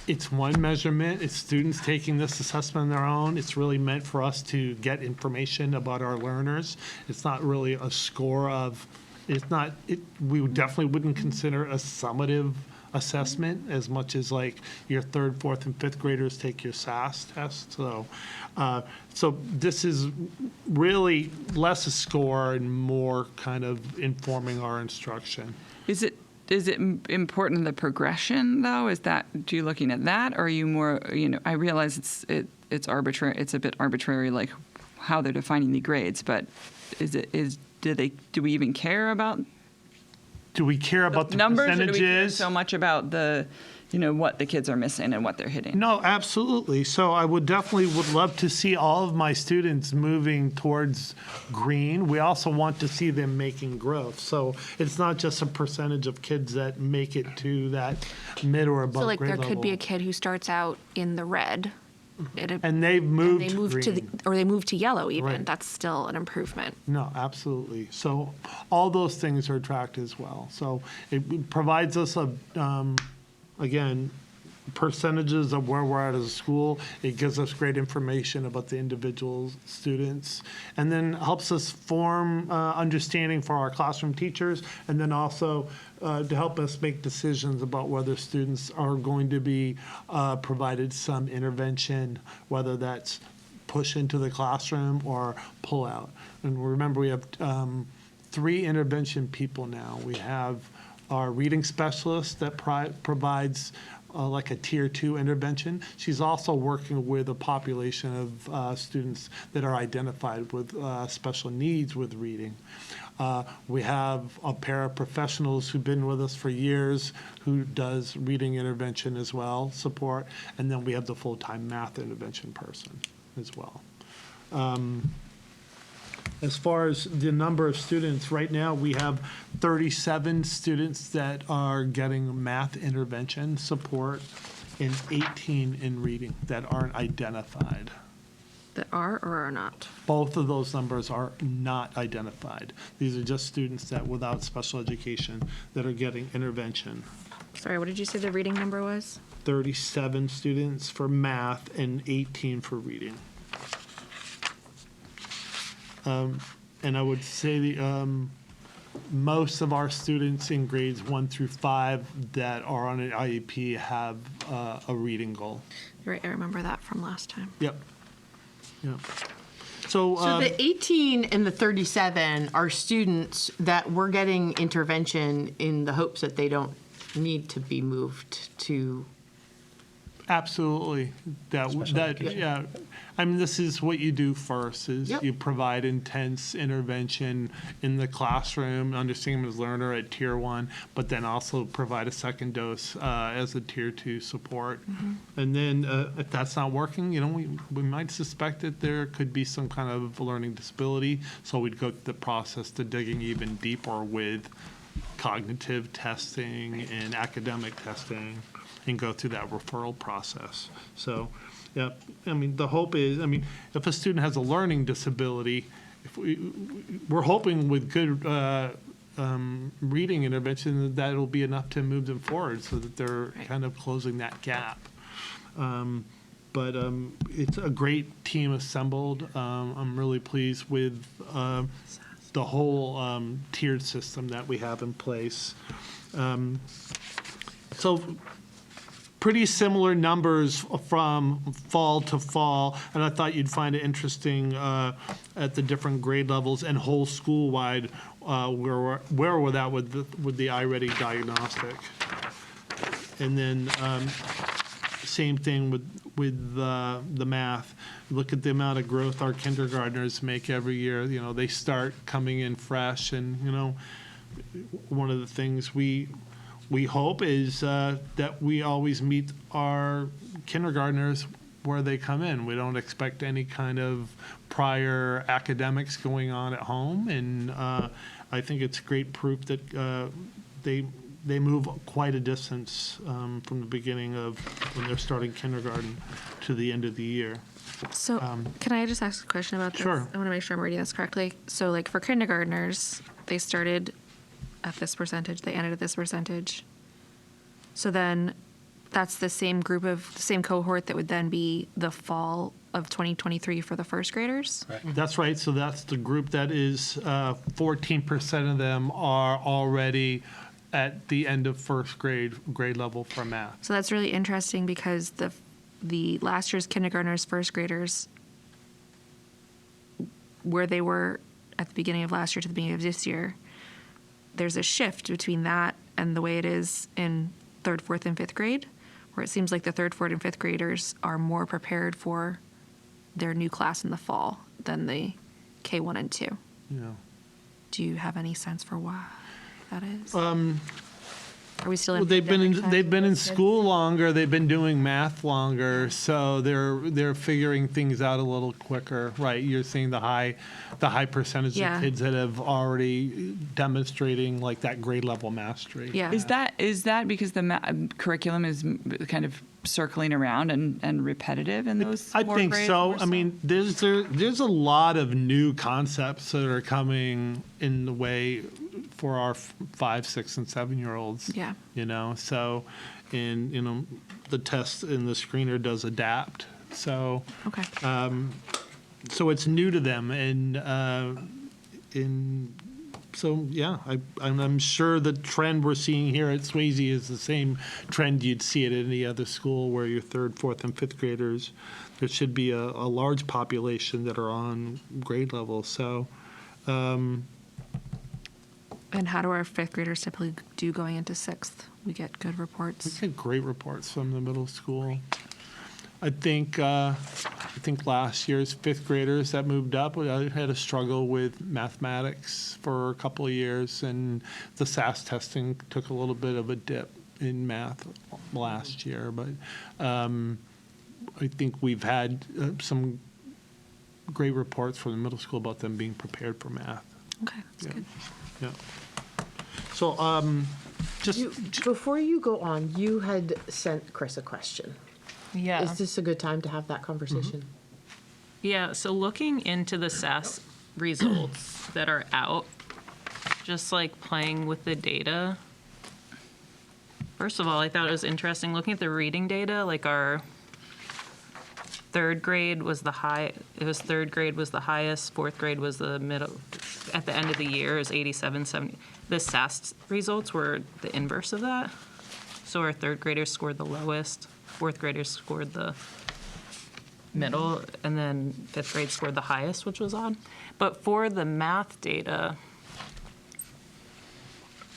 it's one measurement. It's students taking this assessment on their own. It's really meant for us to get information about our learners. It's not really a score of, it's not, we definitely wouldn't consider a summative assessment as much as like your third, fourth, and fifth graders take your SAS test. So, so this is really less a score and more kind of informing our instruction. Is it important the progression though? Do you looking at that, or are you more? I realize it's arbitrary. It's a bit arbitrary, like how they're defining the grades. But do we even care about? Do we care about the numbers, percentages? or do we care so much about the, what the kids are missing and what they're hitting? No, absolutely. So I would love to see all of my students moving towards green. We also want to see them making growth. So it's not just a percentage of kids that make it to that mid or above So like grade there level. could be a kid who starts out in the red. And they've moved they move green. or they move to yellow even. Right. That's still an improvement. No, absolutely. So all those things are tracked as well. So it provides us again, percentages of where we're at as a school. It gives us great information about the individual students, and then helps us form understanding for our classroom teachers, and then also to help us make decisions about whether students are going to be provided some intervention, whether that's push into the classroom or pull out. And remember, we have 3 intervention people now. We have our reading specialist that provides like a tier 2 intervention. She's also working with a population of students that are identified with special needs with reading. We have a pair of professionals who've been with us for years who does reading intervention as well, support, and then we have the full-time math intervention person as well. As far as the number of students, right now we have 37 students that are getting math intervention support and 18 in reading that aren't identified. That are or are not. Both of those numbers are not identified. These are just students that without special education that are getting intervention. Sorry, what did you say the reading number was? 37 students for math and 18 for reading. And I would say most of our students in grades 1 through 5 that are on an IEP have a reading goal. You're right, I remember that from last time. Yep. Yep. So the 18 and the 37 are students that we're getting intervention in the hopes that they don't need to be moved to. absolutely. Yeah. I mean, this is what you do first, is Yep. you provide intense intervention in the classroom, understanding as learner at tier 1, but then also provide a second dose as a tier 2 support. And then if that's not working, we might suspect that there could be some kind of learning disability. So we'd go through the process to digging even deeper with cognitive testing and academic testing and go through that referral process. So, yeah, I mean, the hope is, if a student has a learning disability, we're hoping with good reading intervention that it'll be enough to move them forward so that they're kind of closing that gap. But it's a great team assembled. I'm really pleased with the whole tiered system that we have in place. So pretty similar numbers from fall to fall, and I thought you'd find it interesting at the different grade levels and whole school-wide where we're at with the iReady diagnostic. And then same thing with the math. Look at the amount of growth our kindergartners make every year. They start coming in fresh, and one of the things we hope is that we always meet our kindergartners where they come in. We don't expect any kind of prior academics going on at home, and I think it's great proof that they move quite a distance from the beginning of when they're starting kindergarten to the end of the year. So, can I just ask a question about this? Sure. I want to make sure I'm reading this correctly. So, like for kindergartners, they started at this percentage, they ended at this percentage. So then, that's the same cohort that would then be the fall of 2023 for the first graders. That's right. So that's the group that is 14% of them are already at the end of first grade level for math. So that's really interesting because the last year's kindergartners, first graders, where they were at the beginning of last year to the beginning of this year, there's a shift between that and the way it is in third, fourth, and fifth grade, where it seems like the third, fourth, and fifth graders are more prepared for their new class in the fall than the K1 and 2. Yeah. Do you have any sense for why that is? Are we still in Well, they've pandemic been in times? school longer. They've been doing math longer, so they're figuring things out a little quicker, right? You're seeing the high percentage Yeah. of kids that have already demonstrating like that grade level mastery. Yeah. Is that because the curriculum is kind of circling around and repetitive in those? I more think grades so. more I mean, there's a lot of new concepts that are coming in the way for our 5, 6, and 7-year-olds. Yeah. You know, so, and you know, the test in the screener does adapt. So, Okay. so it's new to them, and so yeah, I'm sure the trend we're seeing here at Swayze is the same trend you'd see at any other school where your third, fourth, and fifth graders, there should be a large population that are on grade level. So, And how do our fifth graders typically do going into sixth? We get good reports. we get great reports from the middle school. I think last year's fifth graders that moved up had a struggle with mathematics for a couple of years, and the SAS testing took a little bit of a dip in math last year. But I think we've had some great reports from the middle school about them being prepared for math. Okay, that's Yeah. good. Yeah. So Before you go on, you had sent Chris a question. Yeah. Is this a good time to have that conversation? Yeah, so looking into the SAS results that are out, just like playing with the data. First of all, I thought it was interesting looking at the reading data, like our third grade was the third grade was the highest, fourth grade was the middle. At the end of the year is 87, 70. The SAS results were the inverse of that. So our third graders scored the lowest, fourth graders scored the middle, and then fifth grade scored the highest, which was odd. But for the math data,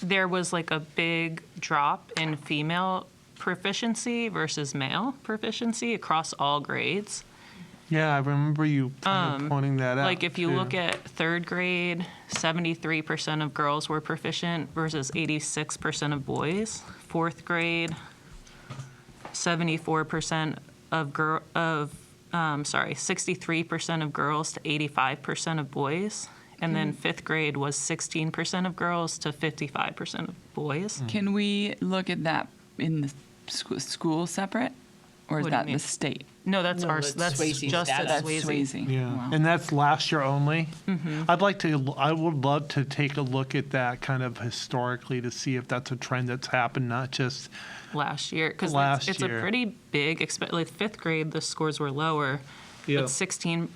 there was like a big drop in female proficiency versus male proficiency across all grades. yeah, I remember you kind of pointing that out. Like if you too. look at third grade, 73% of girls were proficient versus 86% of boys. Fourth grade, 64% of 63% of girls to 85% of boys. And then fifth grade was 16% of girls to 55% of boys. Can we look at that in the school separate, or is What do you that mean? the state? No, that's No, ours. that's That's Swayze's just data. at That's Swayze. Swayze. Yeah, Wow. and that's last year only. I would love to take a look at that kind of historically to see if that's a trend that's happened, not just, Last year, because Last it's year. a pretty big, like fifth grade, the scores were lower, Yeah. but 16%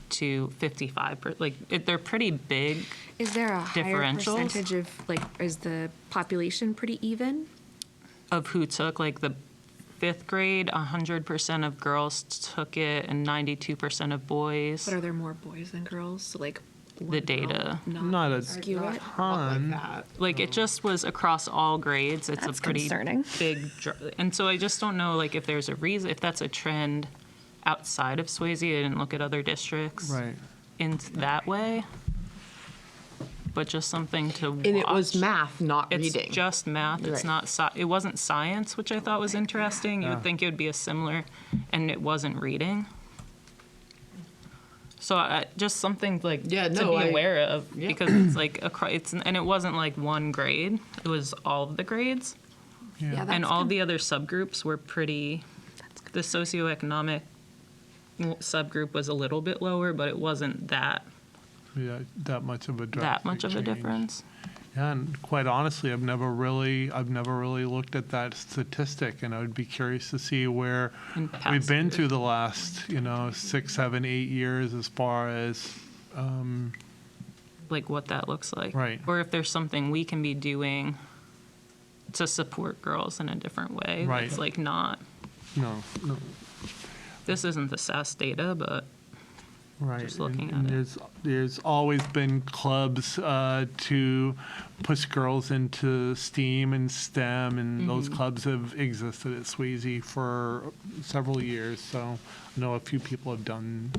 to 55%, they're pretty big. Is there a higher Differentials? percentage of, like, is the population pretty even? Of who took, like the fifth grade, 100% of girls took it and 92% of boys. But are there more boys than girls? So, like, The data. not a skew it? ton. Like it just was across all grades. It's That's a pretty concerning. big, and so I just don't know, like if there's a reason, if that's a trend outside of Swayze. I didn't look at other districts Right. in that way, but just something to watch. And it was math, not It's reading. just math. It's Right. not. It wasn't science, which I thought was interesting. You would think it would be a similar, and it wasn't reading. So just something like Yeah, to no, be I- aware of yeah. because it's like and it wasn't like one grade; it was all of the grades, Yeah, and that's all good. the other subgroups were pretty. The socioeconomic subgroup was a little bit lower, but it wasn't that that much of a drastic much of a change. difference. Yeah, and quite honestly, I've never really looked at that statistic, and I would be curious to see where In past we've been years. through the last, 6, 7, 8 years as far as, Like what that looks like, Right. Or if there's something we can be doing to support girls in a different way. Right. It's like not. no, This isn't the SAS data, but right. Just looking and at it. There's always been clubs to push girls into STEAM and STEM, and those Mm-hmm. clubs have existed at Swayze for several years. So I know a few people have done.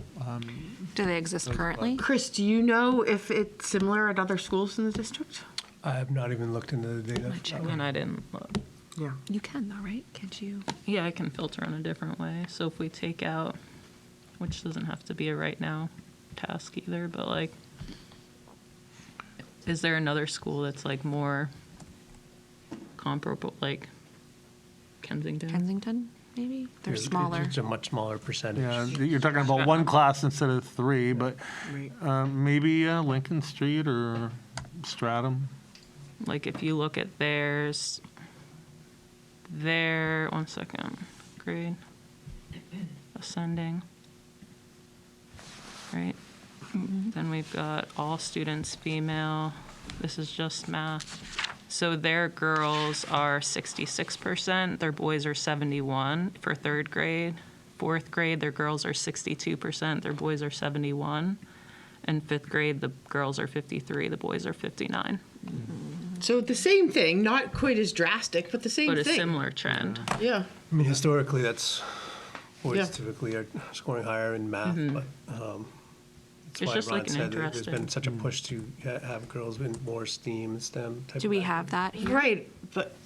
Do they exist currently? Chris, do you know if it's similar at other schools in the district? I have not even looked into the data. and I didn't look. Yeah. You can though, right? Can't you? Yeah, I can filter in a different way. So if we take out, which doesn't have to be a right now task either, but like, is there another school that's like more comparable, like Kensington? Kensington, maybe? They're It's- smaller. It's a much smaller percentage. Yeah, you're talking about one class instead of 3, but maybe Lincoln Street or Stratham. Like if you look at theirs, one second, grade, ascending, right? Then we've got all students female. This is just math. So their girls are 66%, their boys are 71 for 3rd grade. 4th grade, their girls are 62%, their boys are 71. And 5th grade, the girls are 53, the boys are 59. So the same thing, not quite as drastic, but the same But a thing. similar trend. Yeah. I mean, historically, that's boys Yeah. typically are scoring higher in math, but It's that's why just Ron like an said that there's interesting. been such a push to have girls in more STEAM and STEM type. Do of we background. have that here? Right, but.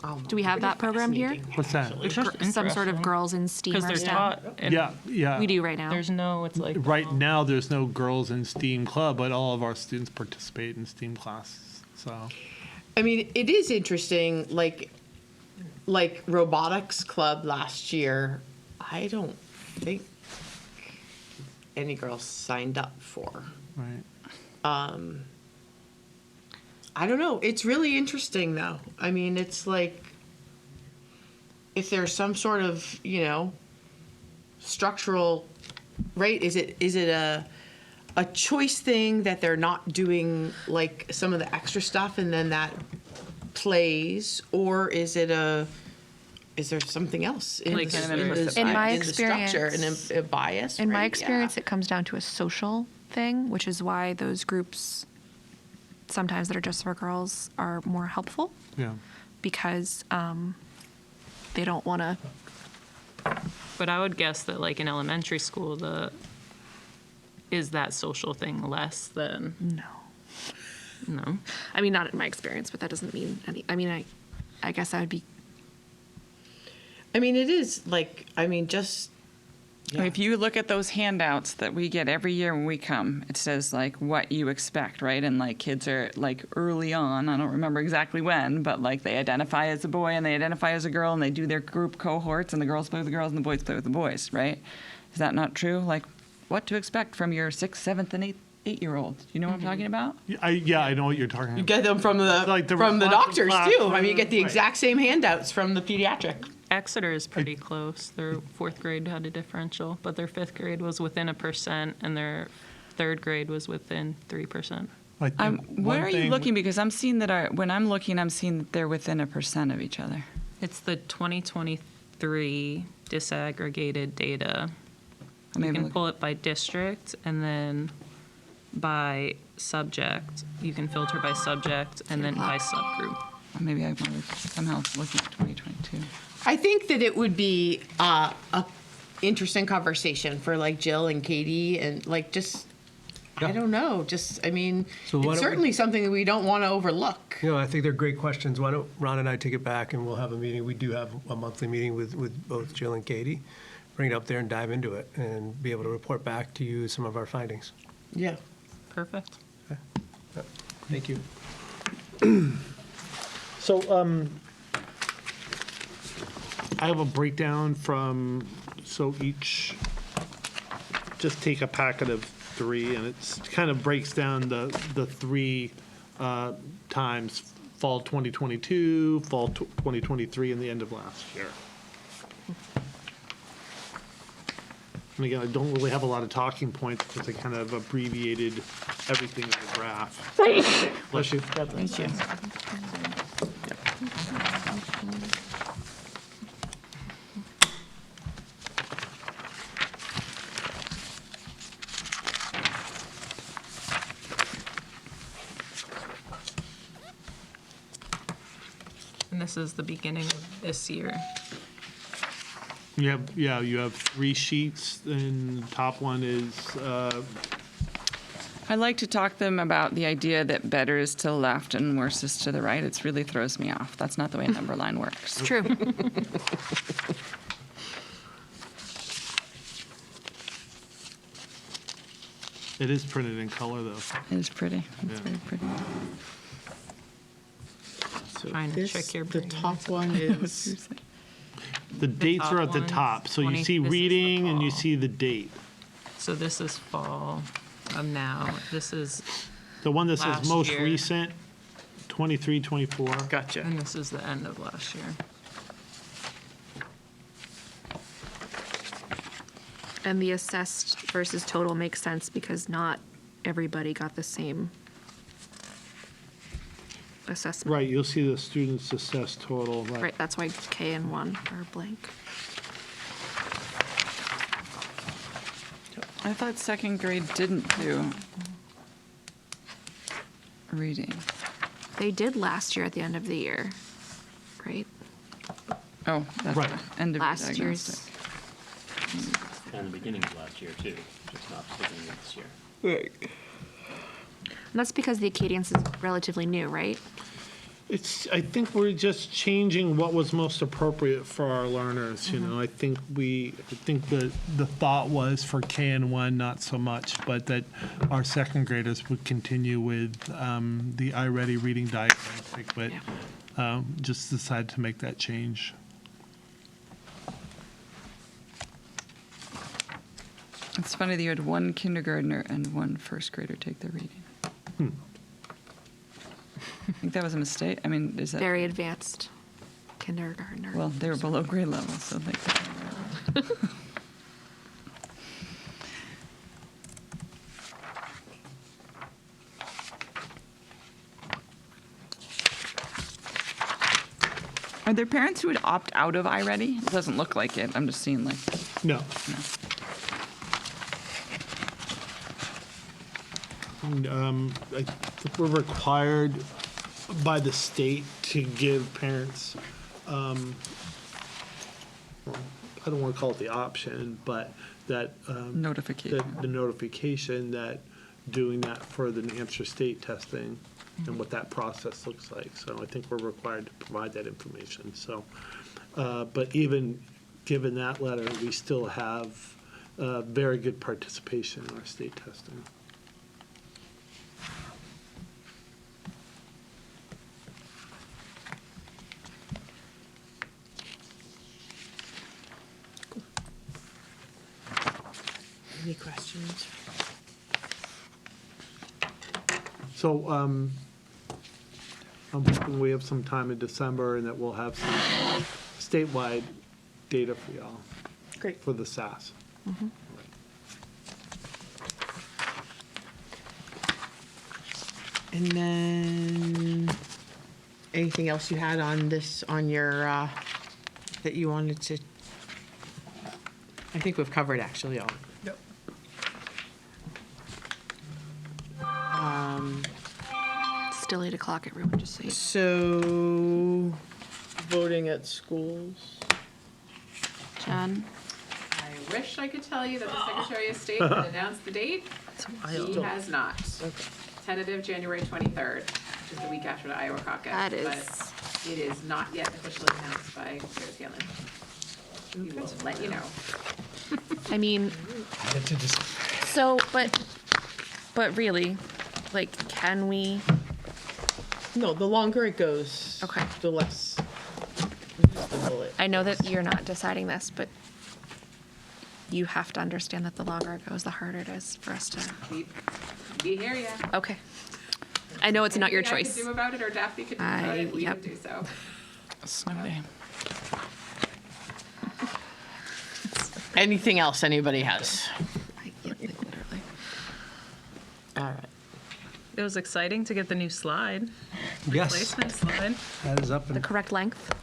oh, Do we have pretty that program here? fascinating, What's that? actually. It's just Some sort of interesting. girls in STEAM Because or they're STEM? taught. And Yeah. We do right now. There's no, it's like. Right now, there's no girls in STEAM club, but all of our students participate in STEAM classes. So I mean, it is interesting, like robotics club last year, I don't think any girls signed up for. right. I don't know. It's really interesting, though. I mean, it's like if there's some sort of, structural, right? Is it a choice thing that they're not doing like some of the extra stuff and then that plays, or is there something else in Like the, kind of in implicit the, In my in the structure and experience- a bias? In my right? experience, Yeah. it comes down to a social thing, which is why those groups, sometimes that are just for girls, are more helpful Yeah. because they don't want to. But I would guess that like in elementary school, is that social thing less than, no? I mean, not in my experience, but that doesn't mean any. I mean, I guess I would be. I mean, it is like, just. Yeah. If you look at those handouts that we get every year when we come, it says like what you expect, right? And like kids are like early on, I don't remember exactly when, but like they identify as a boy and they identify as a girl and they do their group cohorts and the girls play with the girls and the boys play with the boys, right? Is that not true? Like what to expect from your 6th, 7th, and 8-year-old? Do you know what I'm talking about? I know what you're talking You about. get them from the Like the from the responsive doctors too. I mean, you classroom, get the right. exact same handouts from the pediatric. Exeter is pretty close. Their 4th grade had a differential, but their 5th grade was within 1% and their 3rd grade was within 3%. Like the What one are you thing- looking? Because I'm seeing that when I'm looking, I'm seeing that they're within 1% of each other. It's the 2023 disaggregated data. Maybe You can look- pull it by district and then by subject. You can filter by subject and then by subgroup. Maybe I want to somehow looking at 2022. I think that it would be a interesting conversation for like Jill and Katie and like just. I don't know. Just, I mean, So why don't it's we- certainly something that we don't want to overlook. I think they're great questions. Why don't Ron and I take it back and we'll have a meeting. We do have a monthly meeting with both Jill and Katie. bring it up there and dive into it and be able to report back to you some of our findings. Yeah. Perfect. Thank you. So, I have a breakdown from, so each, just take a packet of 3, and it's kind of breaks down the 3 times, fall 2022, fall 2023, and the end of last year. And again, I don't really have a lot of talking points because I kind of abbreviated everything in the graph. Bless you. Thank you. And this is the beginning of this year. You have 3 sheets, and the top one is, I like to talk to them about the idea that better is to the left and worse is to the right. It really throws me off. That's not the way a number line works. It's true. it is printed in color, though. It is pretty. It's Yeah. very pretty. So Trying to this, trick your the brain. top one is, The dates are top at the one, top, so you 20 see this is the reading and you fall. see the date. So this is fall of now. This is, The one that says Last most year. recent, 23, 24. gotcha. and this is the end of last year. And the assessed versus total makes sense because not everybody got the same assessment. Right, you'll see the students assessed total. Right, that's why K and 1 are blank. I thought second grade didn't do reading. They did last year at the end of the year, right? Oh, that's Right. the end of Last diagnostic. year's. And the beginning of last year, too, just not the beginning of this year. Right. And that's because the Acadians is relatively new, right? I think we're just changing what was most appropriate for our learners, you know. I think the thought was for KN1, not so much, but that our second graders would continue with the iReady reading diagnostic, but just decided to make that change. It's funny that you had one kindergartner and one first grader take their reading. I think that was a mistake. I mean, is that? Very advanced kindergartner. Well, they were below grade level, so they. Are there parents who would opt out of iReady? It doesn't look like it. I'm just seeing like. No. No. I think we're required by the state to give parents, well, I don't want to call it the option, but that. Notification. The notification that doing that for the New Hampshire state testing and what that process looks like. So I think we're required to provide that information. So, but even given that letter, we still have very good participation in our state testing. Any questions? So I'm hoping we have some time in December and that we'll have some statewide data for y'all. Great. For the SAS. And then, anything else you had on this, on your, that you wanted to? I think we've covered actually all. Yep. Still 8 o'clock, everyone, just so you know. So, voting at schools. Jen? I wish I could tell you that the Secretary of State had announced the date. He has not. Okay. Tentative January 23rd, which is the week after the Iowa caucus. That is- But it is not yet officially announced by Chair Scanlon. Just let you know. I mean, so, but really, like, can we? No, the longer it goes, Okay. the less. the bullet. I know that you're not deciding this, but you have to understand that the longer it goes, the harder it is for us to. We hear ya. Okay. I know it's not your Anything I choice. could do about it, or Daphne could do about it, we yep. would do so. Snow day. Anything else anybody has? Like, literally. All right. It was exciting to get the new slide. Yes, Placement slide. that is up The and. correct length?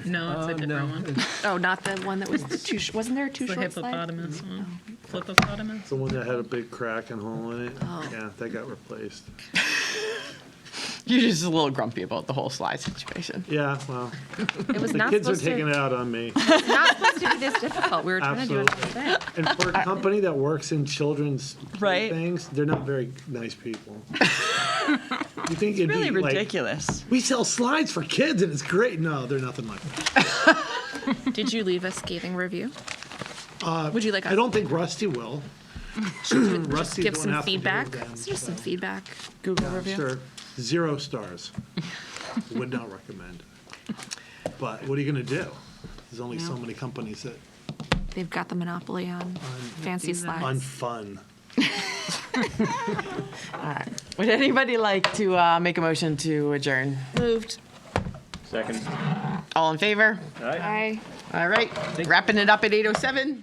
No, it's a different No, one. it's- Oh, not the one that was the too, wasn't there a too It's the short slide? hippopotamus one. Flippopotamus. The one that had a big crack and hole in it. Oh. Yeah, that got replaced. You're just a little grumpy about the whole slide situation. Yeah, well, It was the not kids are supposed taking to, it out on me. not supposed to be this difficult. We were trying to do it Absolutely. another day. And for a company that works in children's Right. things, they're not very nice people. You think it'd Really be like, ridiculous. we sell slides for kids and it's great. No, they're nothing like that. Did you leave a scathing review? Would you like us I don't think Rusty will. to Rusty's give the one some that has to deal feedback? with them, Just some so. feedback. Google review. Sure, 0 stars. Would not recommend. But what are you gonna do? There's only so many companies that They've got the monopoly on fancy slides. on fun. Would anybody like to make a motion to adjourn? Moved. Second. All in favor? All right. Aye. All right, wrapping it up at 8:07.